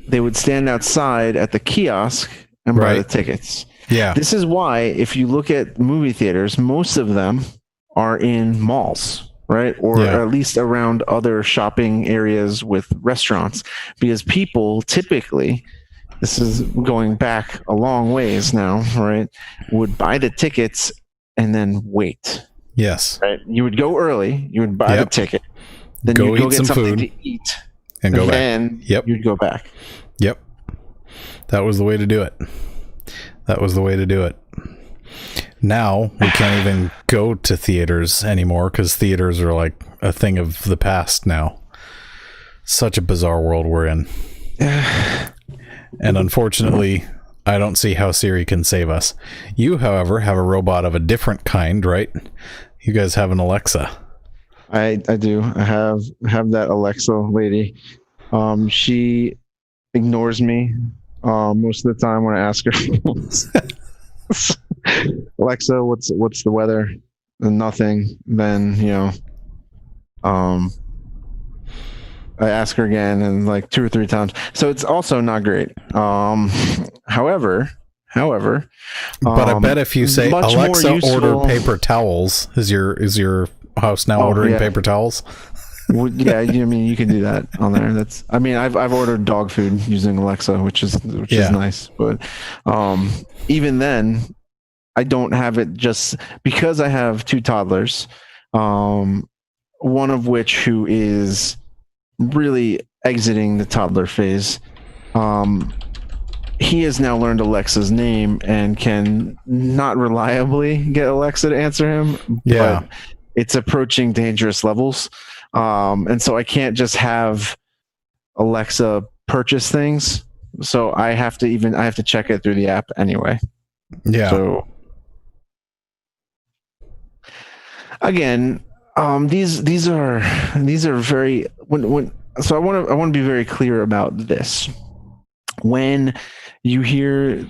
they would stand outside at the kiosk and buy the tickets. Yeah. This is why, if you look at movie theaters, most of them are in malls, right? Or at least around other shopping areas with restaurants, because people typically, this is going back a long ways now, right, would buy the tickets and then wait. Yes. Right. You would go early, you would buy the ticket, then you'd go get something to eat, and go back. Then you'd go back. Yep. That was the way to do it. Now we can't even go to theaters anymore because theaters are like a thing of the past now. Such a bizarre world we're in. And unfortunately, I don't see how Siri can save us. You, however, have a robot of a different kind, right? You guys have an Alexa. I do. I have that Alexa lady. She ignores me most of the time when I ask her. Alexa, what's the weather? And nothing. Then I ask her again, and like 2 or 3 times. So it's also not great. However, However, But I bet if you say much more Alexa, order useful- paper towels, is your house now ordering yeah. paper towels? Yeah, I mean, you can do that on there. I've ordered dog food using Alexa, which is nice. But even then, I don't have it just because I have 2 toddlers. One of which who is really exiting the toddler phase. He has now learned Alexa's name and can not reliably get Alexa to answer him. Yeah. But it's approaching dangerous levels. And so I can't just have Alexa purchase things. So I have to check it through the app anyway. Yeah. So again, these are very so I want to be very clear about this. When you hear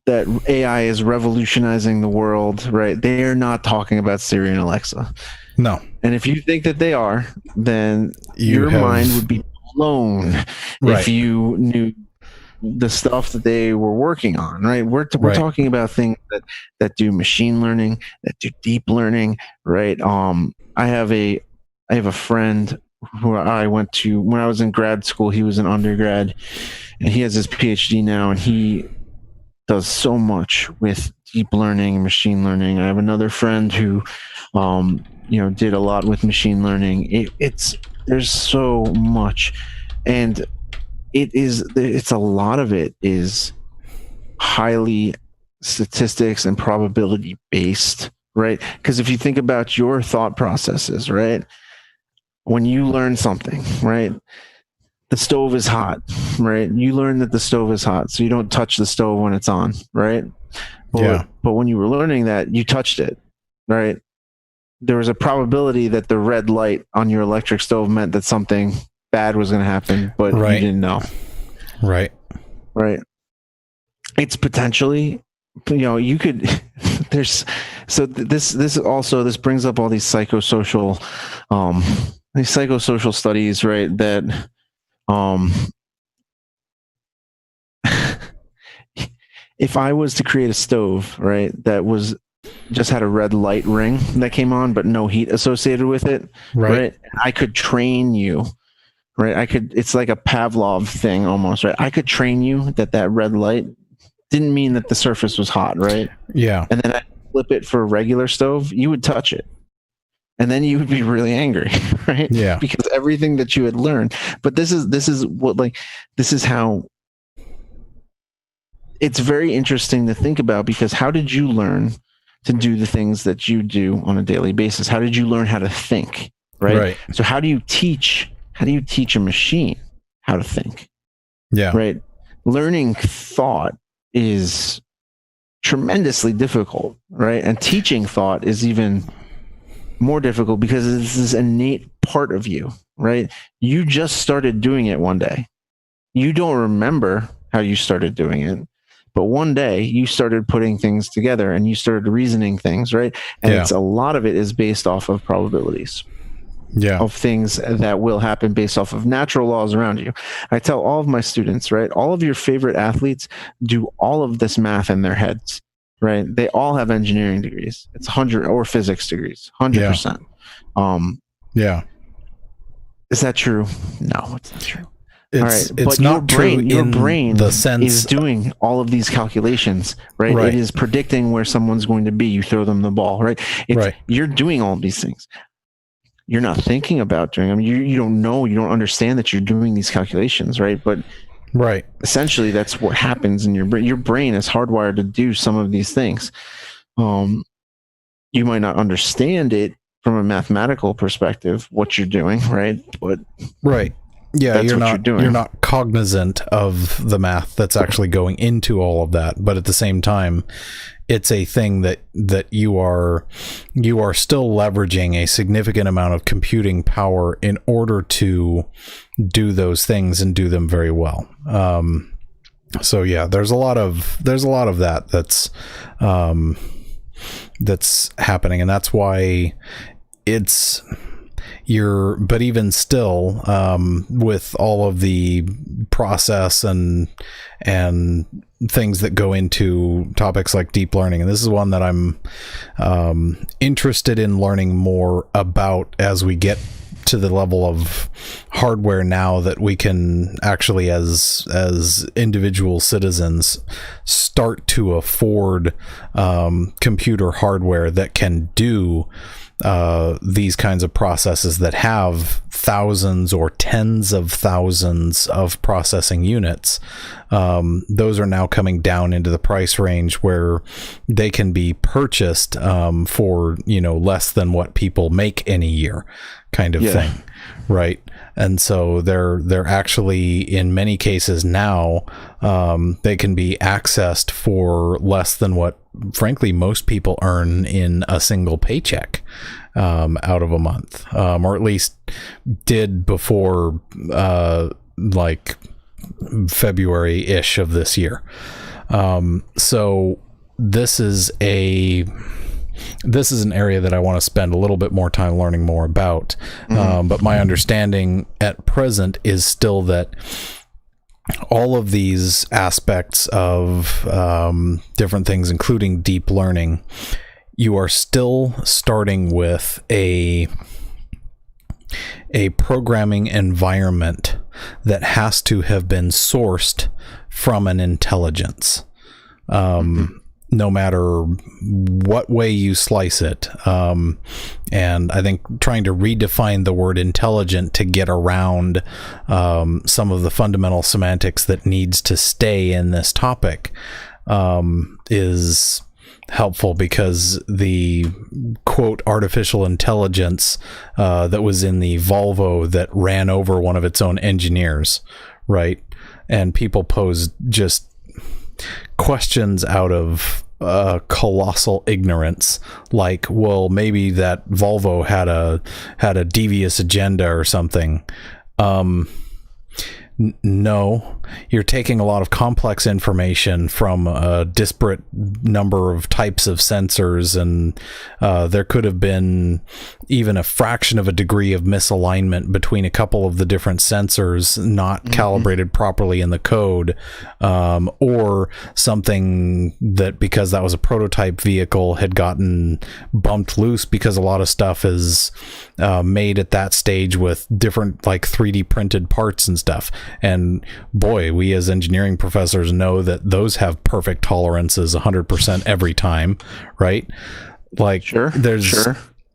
that AI is revolutionizing the world, right? They are not talking about Siri and Alexa. No. And if you think that they are, then your mind would be blown if you knew the stuff that they were working on, right? We're talking about things that do machine learning, that do deep learning, right? I have a friend who I went to when I was in grad school. He was an undergrad, and he has his PhD now, and he does so much with deep learning and machine learning. I have another friend who, did a lot with machine learning. There's so much, and it's a lot of it is highly statistics and probability based, right? Because if you think about your thought processes, right, when you learn something, right, the stove is hot, right? You learn that the stove is hot, so you don't touch the stove when it's on, right? But when you were learning that, you touched it, right? There was a probability that the red light on your electric stove meant that something bad was going to happen, but you didn't know. Right. It's potentially, you could. This brings up all these psychosocial studies, right? That if I was to create a stove, right, that was just had a red light ring that came on, but no heat associated with it, right? I could train you, right? It's like a Pavlov thing almost, right? I could train you that red light didn't mean that the surface was hot, right? Yeah. And then I flip it for a regular stove, you would touch it. And then you would be really angry, right? Yeah. Because everything that you had learned. But this is how it's very interesting to think about, because how did you learn to do the things that you do on a daily basis? How did you learn how to think, right? So how do you teach a machine how to think? Yeah. Right. Learning thought is tremendously difficult, right? And teaching thought is even more difficult because it's this innate part of you, right? You just started doing it one day. You don't remember how you started doing it, but one day you started putting things together and you started reasoning things, right? And it's a lot of it is based off of probabilities. Of things that will happen based off of natural laws around you. I tell all of my students, right, all of your favorite athletes do all of this math in their heads, right? They all have engineering degrees. It's 100 or physics degrees, 100%. Is that true? No, it's not true. It's but not true. Your brain the sense is doing all of these calculations, right? It is predicting where someone's going to be. You throw them the ball, right? You're doing all of these things. You're not thinking about doing them. You don't know. You don't understand that you're doing these calculations, right? But essentially, that's what happens in your brain. Your brain is hardwired to do some of these things. You might not understand it from a mathematical perspective, what you're doing, right? But yeah, you're not cognizant of the math that's actually going into all of that, but at the same time, it's a thing that you are still leveraging a significant amount of computing power in order to do those things and do them very well. So yeah, there's a lot of that that's happening, and that's why it's but even still, with all of the process and things that go into topics like deep learning, and this is one that I'm interested in learning more about as we get to the level of hardware now that we can actually, as individual citizens, start to afford computer hardware that can do these kinds of processes that have thousands or tens of thousands of processing units. Those are now coming down into the price range where they can be purchased for less than what people make in a year, kind of thing, right? And so they're actually, in many cases now, they can be accessed for less than what, frankly, most people earn in a single paycheck out of a month, or at least did before like February-ish of this year. So this is an area that I want to spend a little bit more time learning more about. But my understanding at present is still that all of these aspects of different things, including deep learning, you are still starting with a programming environment that has to have been sourced from an intelligence. No matter what way you slice it. And I think trying to redefine the word intelligent to get around some of the fundamental semantics that needs to stay in this topic is helpful, because the quote artificial intelligence that was in the Volvo that ran over one of its own engineers, right? And people posed just questions out of colossal ignorance, like, well, maybe that Volvo had a devious agenda or something. No, you're taking a lot of complex information from a disparate number of types of sensors, and there could have been even a fraction of a degree of misalignment between a couple of the different sensors not calibrated properly in the code, or something that, because that was a prototype vehicle, had gotten bumped loose because a lot of stuff is made at that stage with different, like, 3D printed parts and stuff. And boy, we as engineering professors know that those have perfect tolerances 100% every time, right? Like, there's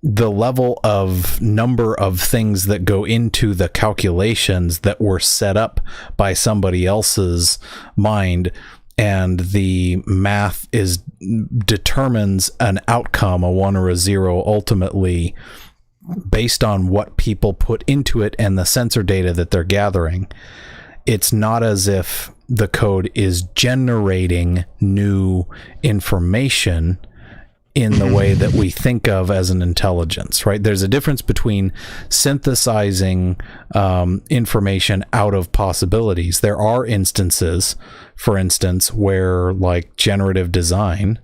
the level of number of things that go into the calculations that were set up by somebody else's mind, and the math determines an outcome, a 1 or a 0, ultimately based on what people put into it and the sensor data that they're gathering. It's not as if the code is generating new information in the way that we think of as an intelligence, right? There's a difference between synthesizing information out of possibilities. There are instances, for instance, where, like, generative design,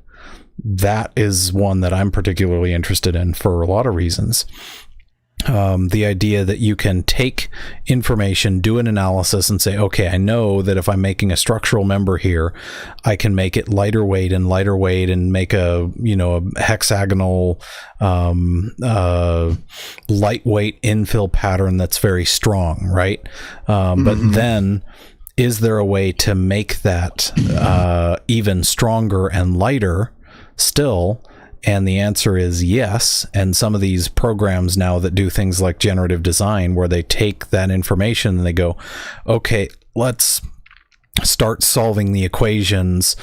that is one that I'm particularly interested in for a lot of reasons. The idea that you can take information, do an analysis, and say, okay, I know that if I'm making a structural member here, I can make it lighter weight and make a hexagonal, lightweight infill pattern that's very strong, right? But then, is there a way to make that even stronger and lighter still? And the answer is yes. And some of these programs now that do things like generative design, where they take that information and they go, okay, let's start solving the equations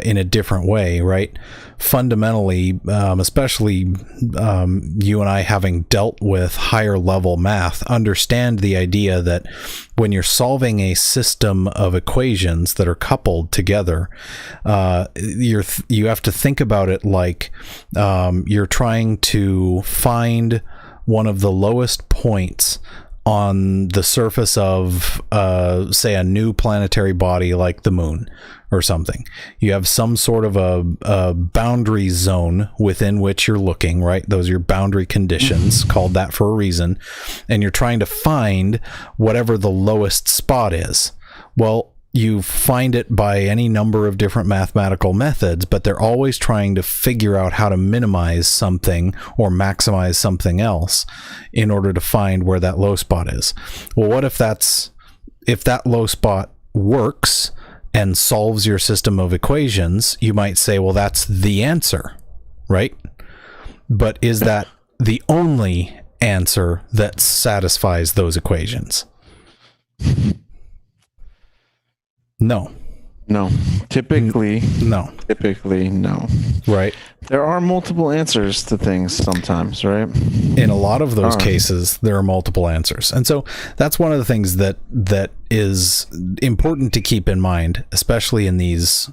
in a different way, right? Fundamentally, especially you and I, having dealt with higher level math, understand the idea that when you're solving a system of equations that are coupled together, you have to think about it like you're trying to find one of the lowest points on the surface of, say, a new planetary body like the moon or something. You have some sort of a boundary zone within which you're looking, right? Those are your boundary conditions, called that for a reason. And you're trying to find whatever the lowest spot is. Well, you find it by any number of different mathematical methods, but they're always trying to figure out how to minimize something or maximize something else in order to find where that low spot is. Well, what if that low spot works and solves your system of equations? You might say, well, that's the answer, right? But is that the only answer that satisfies those equations? No. Typically, no. Right. There are multiple answers to things sometimes, right? In a lot of those cases, there are multiple answers. And so that's one of the things that is important to keep in mind, especially in these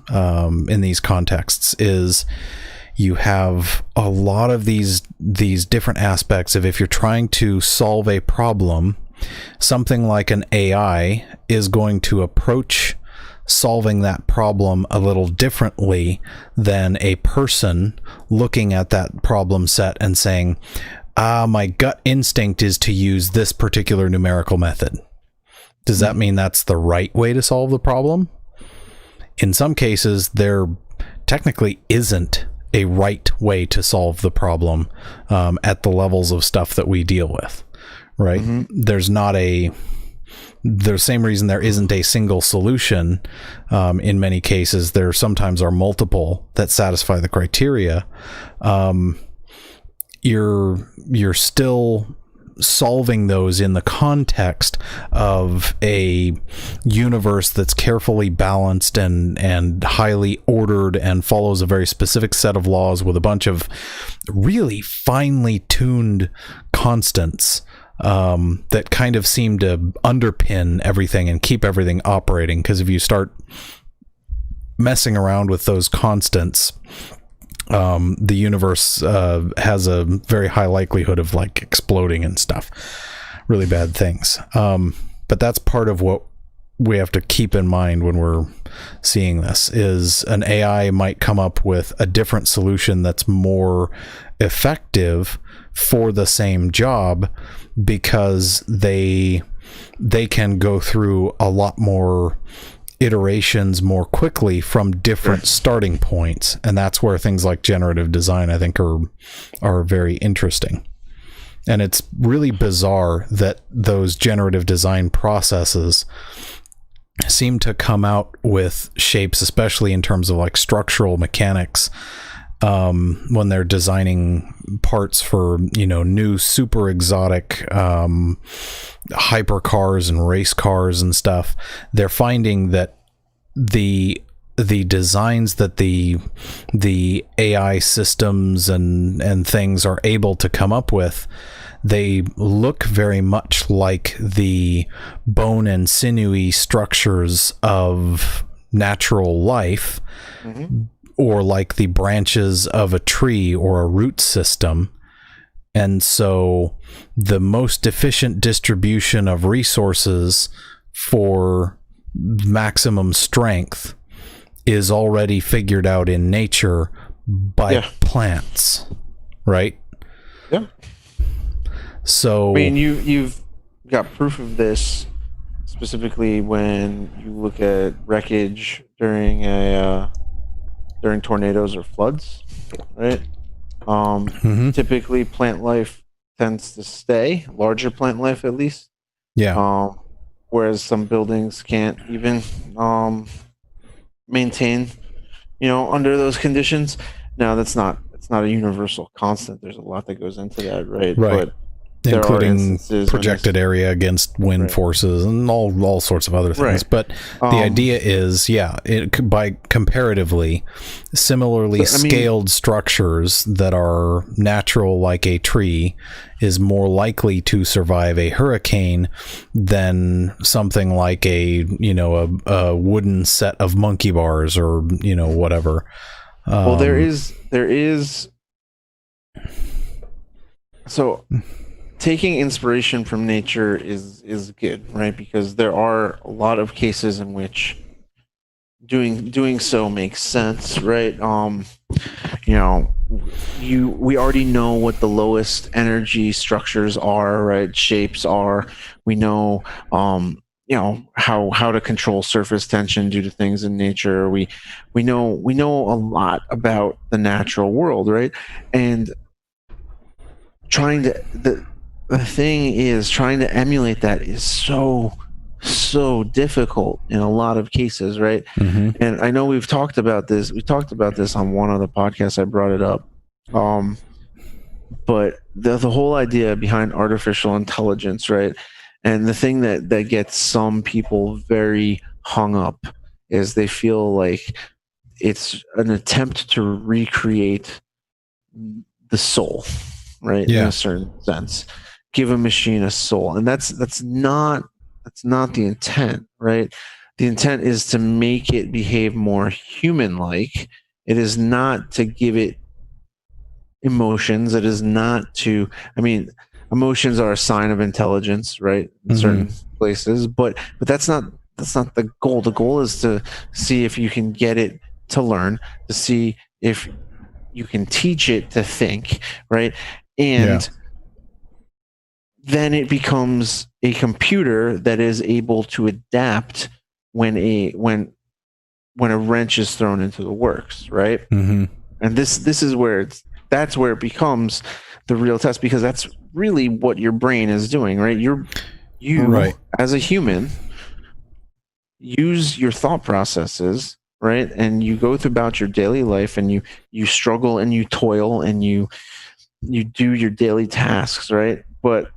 contexts, is you have a lot of these different aspects of, if you're trying to solve a problem, something like an AI is going to approach solving that problem a little differently than a person looking at that problem set and saying, my gut instinct is to use this particular numerical method. Does that mean that's the right way to solve the problem? In some cases, there technically isn't a right way to solve the problem at the levels of stuff that we deal with, right? There's not the same reason there isn't a single solution. In many cases, there sometimes are multiple that satisfy the criteria. You're still solving those in the context of a universe that's carefully balanced and highly ordered and follows a very specific set of laws with a bunch of really finely tuned constants that kind of seem to underpin everything and keep everything operating. Because if you start messing around with those constants, the universe has a very high likelihood of like exploding and stuff, really bad things. But that's part of what we have to keep in mind when we're seeing this, is an AI might come up with a different solution that's more effective for the same job, because they can go through a lot more iterations more quickly from different starting points. And that's where things like generative design, I think, are very interesting. And it's really bizarre that those generative design processes seem to come out with shapes, especially in terms of like structural mechanics, when they're designing parts for, new super exotic hypercars and race cars and stuff. They're finding that the designs that the AI systems and things are able to come up with, they look very much like the bone and sinewy structures of natural life, or like the branches of a tree or a root system. And so the most efficient distribution of resources for maximum strength is already figured out in nature by plants, right? Yeah. So, I mean, you've got proof of this specifically when you look at wreckage during tornadoes or floods, right? Typically plant life tends to stay, larger plant life at least. Yeah. Whereas some buildings can't even maintain, under those conditions. Now it's not a universal constant. There's a lot that goes into that, right? Right. But including projected area against wind forces and all sorts of other things. But the idea is, by comparatively similarly scaled structures that are natural, like a tree, is more likely to survive a hurricane than something like a wooden set of monkey bars or whatever. Well, there is so taking inspiration from nature is good, right? Because there are a lot of cases in which doing so makes sense, right? You know, we already know what the lowest energy structures are, right? Shapes are. We know you know how to control surface tension due to things in nature. We know a lot about the natural world, right? And trying to the thing is trying to emulate that is so difficult in a lot of cases, right? Mm-hmm. And I know we've talked about this. We talked about this on one of the podcasts. I brought it up. But the whole idea behind artificial intelligence, right? And the thing that gets some people very hung up is they feel like it's an attempt to recreate the soul, right? In Yeah. a certain sense, give a machine a soul, and that's not the intent, right? The intent is to make it behave more human-like. It is not to give it emotions. It is not to. I mean, emotions are a sign of intelligence, right? In certain places, but that's not the goal. The goal is to see if you can get it to learn, to see if you can teach it to think, right? And then it becomes a computer that is able to adapt when a wrench is thrown into the works, right? Mm-hmm. And this is where that's where it becomes the real test, because that's really what your brain is doing, right? You Right. as a human use your thought processes, right? And you go throughout your daily life, and you struggle and you toil and you do your daily tasks, right? But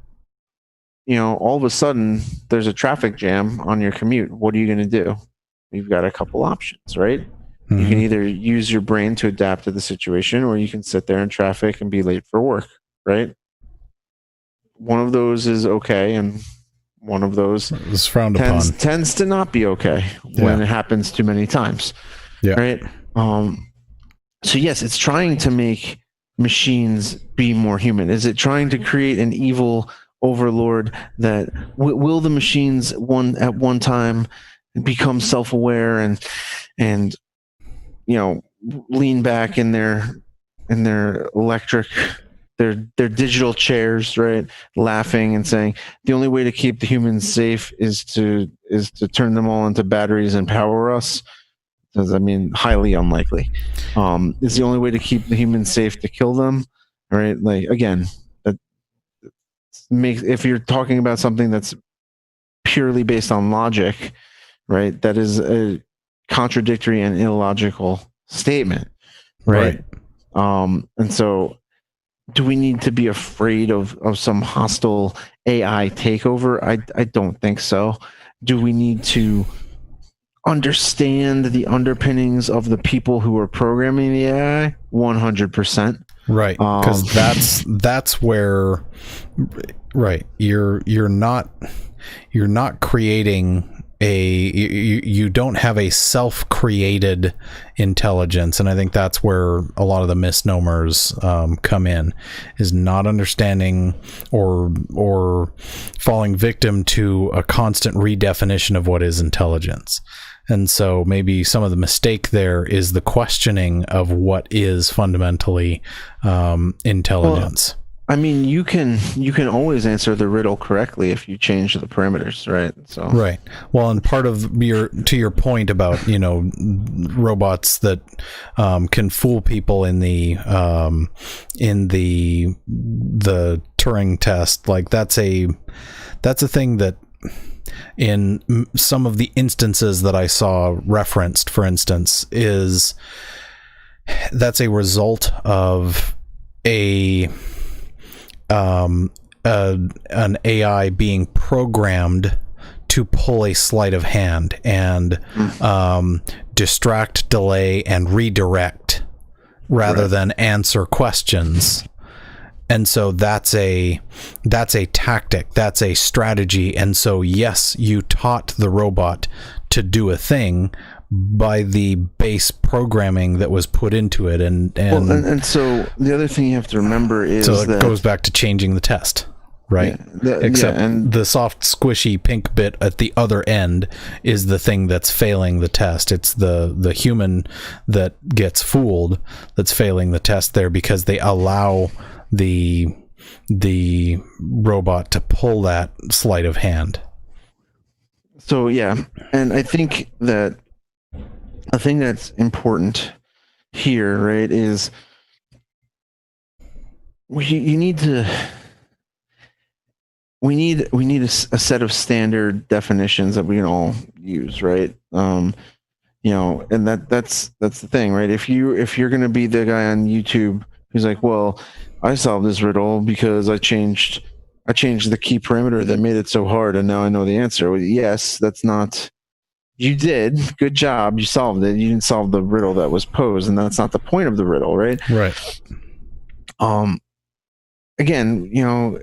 you know, all of a sudden there's a traffic jam on your commute. What are you going to do? You've got a couple options, right? Mm-hmm. You can either use your brain to adapt to the situation, or you can sit there in traffic and be late for work, right? One of those is okay, and one of those It's frowned upon. tends to not be okay when it happens too many times, right? So yes, it's trying to make machines be more human. Is it trying to create an evil overlord that will the machines at one time become self-aware and you know, lean back in their electric their digital chairs, right, laughing and saying the only way to keep the humans safe is to turn them all into batteries and power us? Because I mean, highly unlikely. Is the only way to keep the humans safe to kill them, right? Like, again, that makes, if you're talking about something that's purely based on logic, right, that is a contradictory and illogical statement, right? And so do we need to be afraid of some hostile AI takeover? I don't think so. Do we need to understand the underpinnings of the people who are programming the AI? 100%. Right, because that's where, right, you're not creating you don't have a self-created intelligence, and I think that's where a lot of the misnomers come in, is not understanding or falling victim to a constant redefinition of what is intelligence. And so maybe some of the mistake there is the questioning of what is fundamentally intelligence. Well, I mean, you can always answer the riddle correctly if you change the parameters, right? So right. Well, and part of your point about, you know, robots that can fool people in the Turing test, like that's a thing that in some of the instances that I saw referenced, for instance, that's a result of an AI being programmed to pull a sleight of hand and distract, delay, and redirect rather than answer questions. And so that's a tactic, that's a strategy. And so, yes, you taught the robot to do a thing by the base programming that was put into it. And so the other thing you have to remember is so it that goes back to changing the test. right? Except and the soft, squishy pink bit at the other end is the thing that's failing the test. It's the human that gets fooled that's failing the test there, because they allow the robot to pull that sleight of hand. so yeah, and I think that a thing that's important here, right, is we need a set of standard definitions that we can all use, right? And that's the thing, right? If you're going to be the guy on YouTube who's like, well, I solved this riddle because I changed the key parameter that made it so hard, and now I know the answer. Well, yes, that's not. You did. Good job. You solved it. You didn't solve the riddle that was posed, and that's not the point of the riddle, right? Right. Again,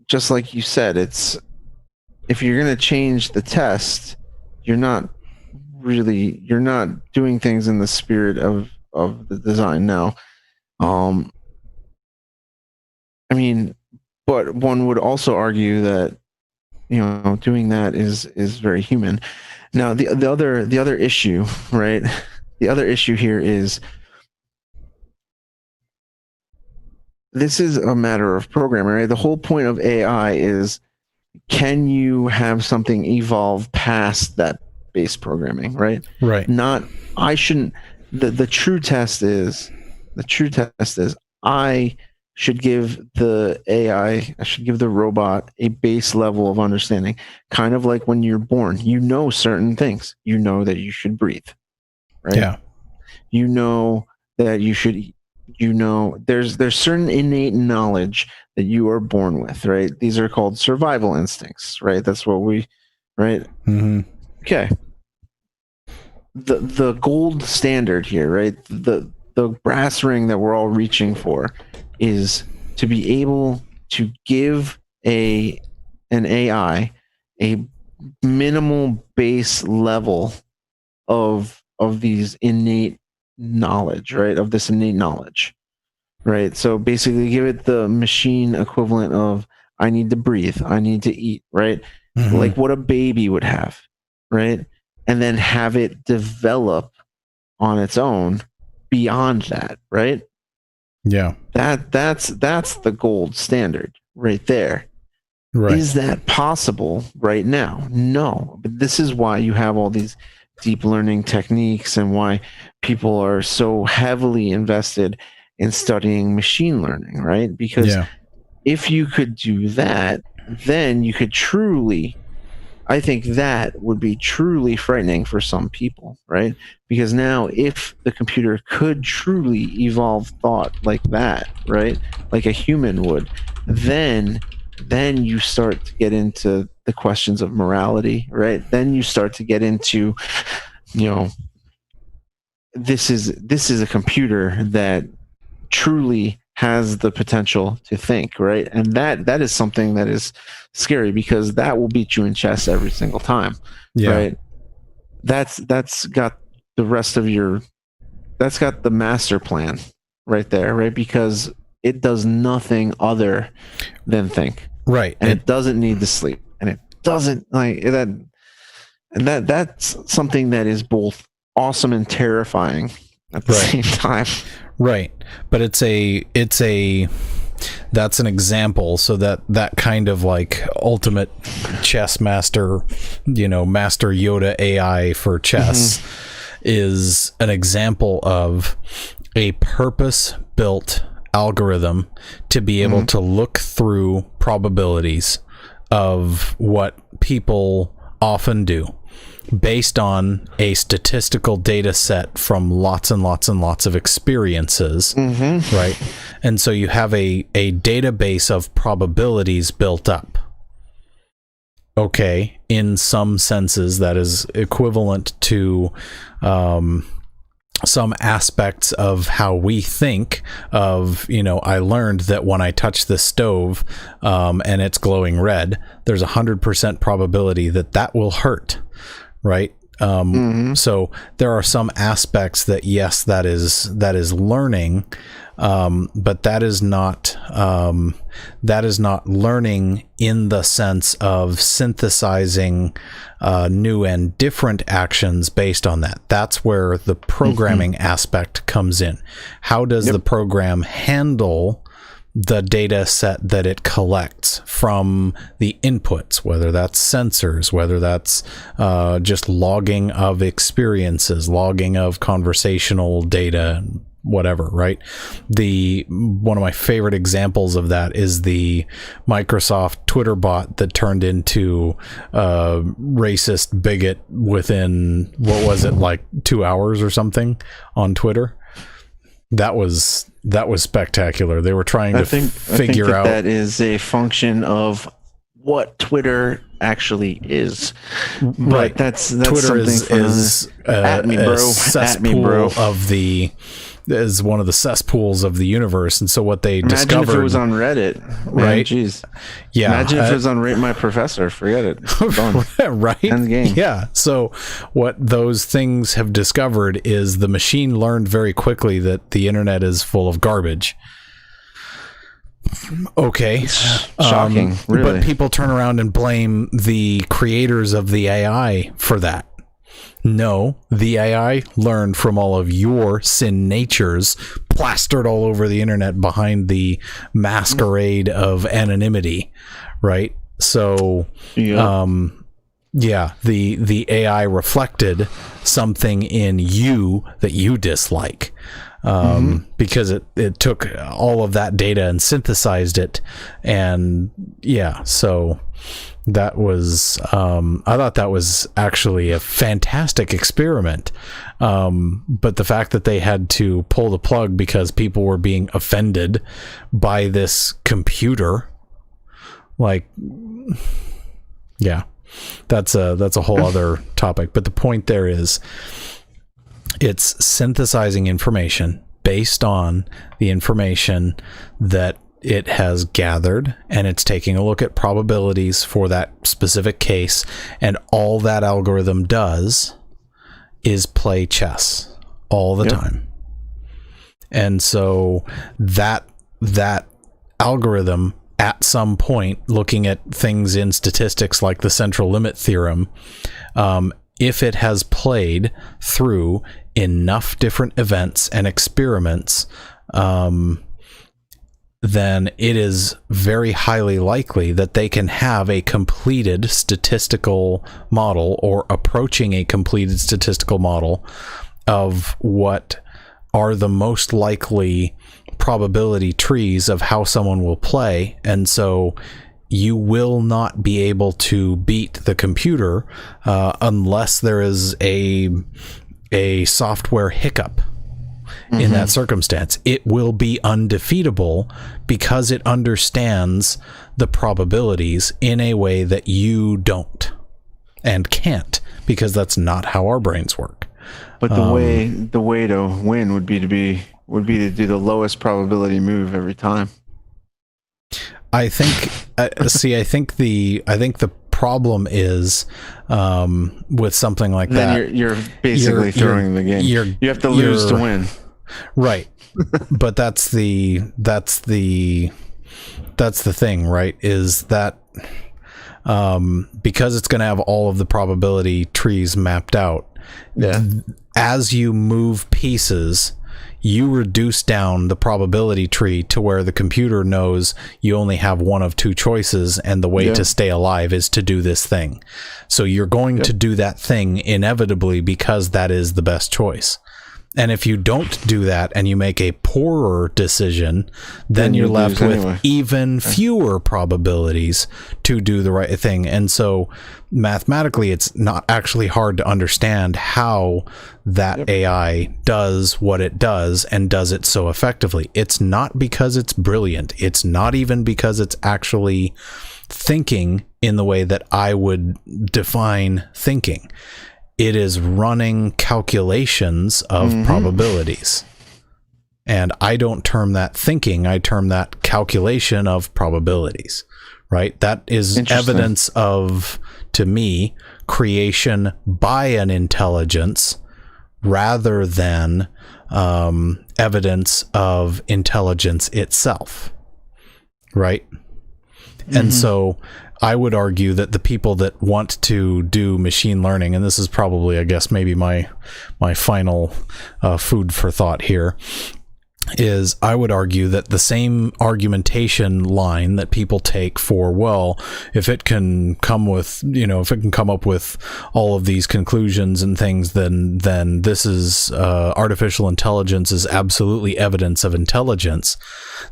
just like you said, it's if you're going to change the test, you're not doing things in the spirit of the design. Now, I mean, but one would also argue that doing that is very human. Now, the other issue, right? The other issue here is this is a matter of programming, right? The whole point of AI is, can you have something evolve past that base programming, right? Right. Not, I shouldn't. The true test is I should give the AI, I should give the robot a base level of understanding, kind of like when you're born. You know certain things. You know that you should breathe, right? Yeah. You know that you should eat. There's certain innate knowledge that you are born with, right? These are called survival instincts, right? That's what right? Mm-hmm. Okay. The gold standard here, right? The brass ring that we're all reaching for is to be able to give an AI a minimal base level of these innate knowledge, right? Of this innate knowledge, right? So basically give it the machine equivalent of, I need to breathe, I need to eat, right? Mm-hmm. Like what a baby would have, right? And then have it develop on its own beyond that, right? Yeah. That's the gold standard right there. Right. Is that possible right now? No. But this is why you have all these deep learning techniques and why people are so heavily invested in studying machine learning, right? Because if you could do that, then you could truly, I think that would be truly frightening for some people, right? Because now if the computer could truly evolve thought like that, right? Like a human would, then you start to get into the questions of morality, right? Then you start to get into, this is a computer that truly has the potential to think, right? And that is something that is scary, because that will beat you in chess every single time, right? That's got the rest of that's got the master plan right there, right? Because it does nothing other than think, right? And it doesn't need to sleep, and it doesn't like that. And that's something that is both awesome and terrifying at the same time. Right. But it's that's an example. So that kind of like ultimate chess master, master Yoda AI for chess is an example of a purpose-built algorithm to be able to look through probabilities of what people often do, based on a statistical data set from lots and lots and lots of experiences, right? And so you have a database of probabilities built up. Okay, in some senses, that is equivalent to some aspects of how we think of, I learned that when I touch the stove and it's glowing red, there's 100% probability that will hurt. Right. So there are some aspects that, yes, that is learning. But that is not learning in the sense of synthesizing new and different actions based on that. That's where the programming aspect comes in. How does the program handle the data set that it collects from the inputs, whether that's sensors, whether that's just logging of experiences, logging of conversational data, whatever, right? One of my favorite examples of that is the Microsoft Twitter bot that turned into a racist bigot within, what was it, like 2 hours or something on Twitter. That was spectacular. They were trying to figure out that is a function of what Twitter actually is. Right. But that's Twitter is at me, bro. A cesspool is one of the cesspools of the universe. And so what they discovered... Imagine if it was on Reddit. Right? Jeez. Yeah. Imagine if it was on Rate My Professor. Forget it. Done. Right? End game. Yeah. So what those things have discovered is the machine learned very quickly that the internet is full of garbage. Okay. Shocking, really. But people turn around and blame the creators of the AI for that. No, the AI learned from all of your sin natures plastered all over the internet behind the masquerade of anonymity, right? So, the AI reflected something in you that you dislike. Because it took all of that data and synthesized it. And so that was, I thought that was actually a fantastic experiment. But the fact that they had to pull the plug because people were being offended by this computer, that's a whole other topic. But the point there is, it's synthesizing information based on the information that it has gathered, and it's taking a look at probabilities for that specific case, and all that algorithm does is play chess all the time. And so that algorithm, at some point, looking at things in statistics like the central limit theorem, if it has played through enough different events and experiments, then it is very highly likely that they can have a completed statistical model, or approaching a completed statistical model, of what are the most likely probability trees of how someone will play. And so you will not be able to beat the computer unless there is a software hiccup. In that circumstance, it will be undefeatable because it understands the probabilities in a way that you don't and can't, because that's not how our brains work. But the way to win would be to do the lowest probability move every time. I think. I think the problem is with something like that. Then you're basically throwing the game. You have to lose to win. Right. But that's the thing, right? Is that because it's going to have all of the probability trees mapped out. Yeah. As you move pieces, you reduce down the probability tree to where the computer knows you only have one of two choices, and the way to stay alive is to do this thing. So you're going to do that thing inevitably because that is the best choice. And if you don't do that and you make a poorer decision, then you're left with even fewer probabilities to do the right thing. And so mathematically, it's not actually hard to understand how that AI does what it does and does it so effectively. It's not because it's brilliant. It's not even because it's actually thinking in the way that I would define thinking. It is running calculations of probabilities. And I don't term that thinking, I term that calculation of probabilities, right? That is evidence of, to me, creation by an intelligence rather than evidence of intelligence itself, right? And so I would argue that the people that want to do machine learning, and this is probably, I guess, maybe my final food for thought here, is I would argue that the same argumentation line that people take for, well, if it can come with, if it can come up with all of these conclusions and things, then this is artificial intelligence is absolutely evidence of intelligence.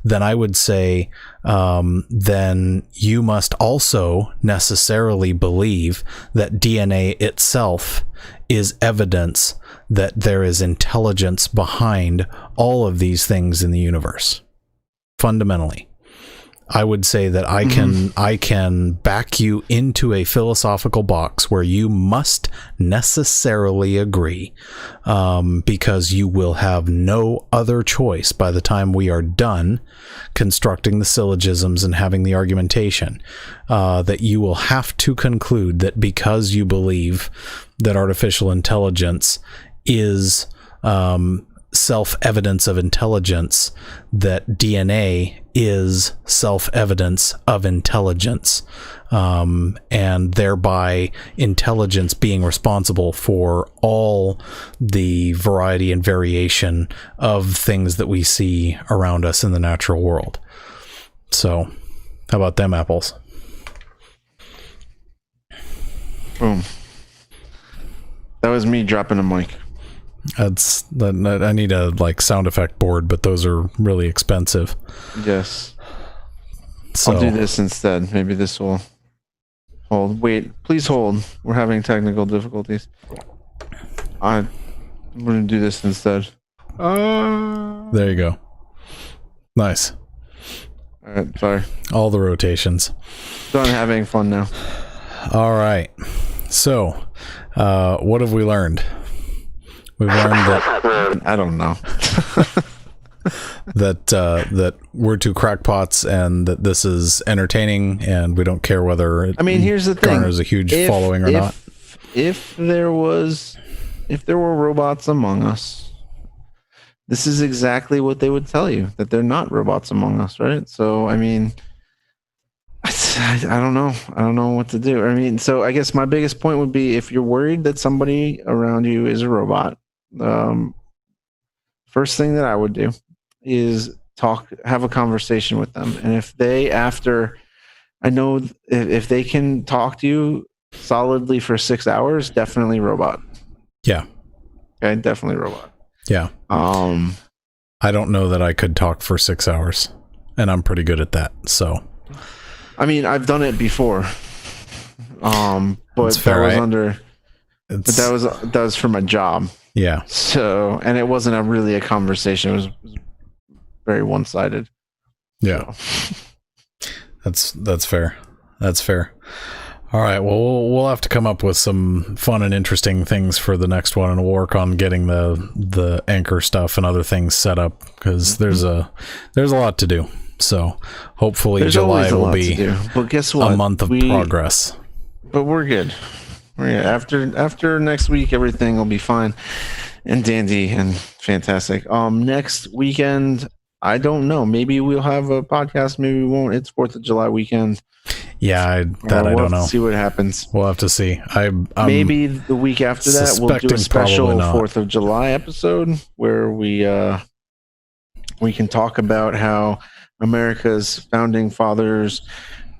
Then I would say, then you must also necessarily believe that DNA itself is evidence that there is intelligence behind all of these things in the universe. Fundamentally, I would say that I can back you into a philosophical box where you must necessarily agree, because you will have no other choice by the time we are done constructing the syllogisms and having the argumentation, that you will have to conclude that because you believe that artificial intelligence is self-evidence of intelligence, that DNA is self-evidence of intelligence, and thereby intelligence being responsible for all the variety and variation of things that we see around us in the natural world. So, how about them apples? Boom. That was me dropping a mic. I need a sound effect board, but those are really expensive. Yes. So, I'll do this instead. Maybe this will hold. Wait, please hold. We're having technical difficulties. I'm going to do this instead. There you go. Nice. All right, sorry. All the rotations. Done having fun now. All right. So, what have we learned? We've learned that I don't know. that we're two crackpots, and that this is entertaining, and we don't care whether it here's the thing. garners a huge following or not. If there were robots among us, this is exactly what they would tell you, that they're not robots among us, right? So, I don't know. I don't know what to do. So I guess my biggest point would be, if you're worried that somebody around you is a robot, first thing that I would do is have a conversation with them. And if they, if they can talk to you solidly for 6 hours, definitely robot. Yeah. Okay, definitely robot. Yeah. I don't know that I could talk for 6 hours, and I'm pretty good at that. So, I've done it before. But fair, that was for my job. Yeah. So, and it wasn't really a conversation. It was very one-sided. Yeah. That's fair. That's fair. All right. Well, we'll have to come up with some fun and interesting things for the next one, and we'll work on getting the anchor stuff and other things set up, because there's a lot to do. So hopefully July will be but guess what? a month of progress. But we're good. After next week, everything will be fine and dandy and fantastic. Next weekend, I don't know. Maybe we'll have a podcast. Maybe we won't. It's 4th of July weekend. Yeah, I don't know. See what happens. We'll have to see. Maybe the week after that we'll do a special 4th of July episode where we can talk about how America's founding fathers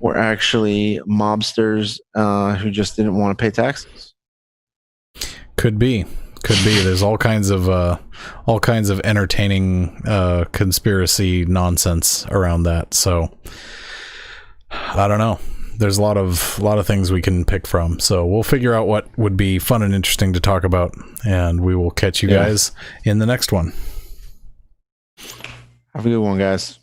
were actually mobsters who just didn't want to pay taxes. Could be. There's all kinds of entertaining conspiracy nonsense around that. So I don't know. There's a lot of things we can pick from. So we'll figure out what would be fun and interesting to talk about, and we will catch you guys in the next one. Have a good one, guys.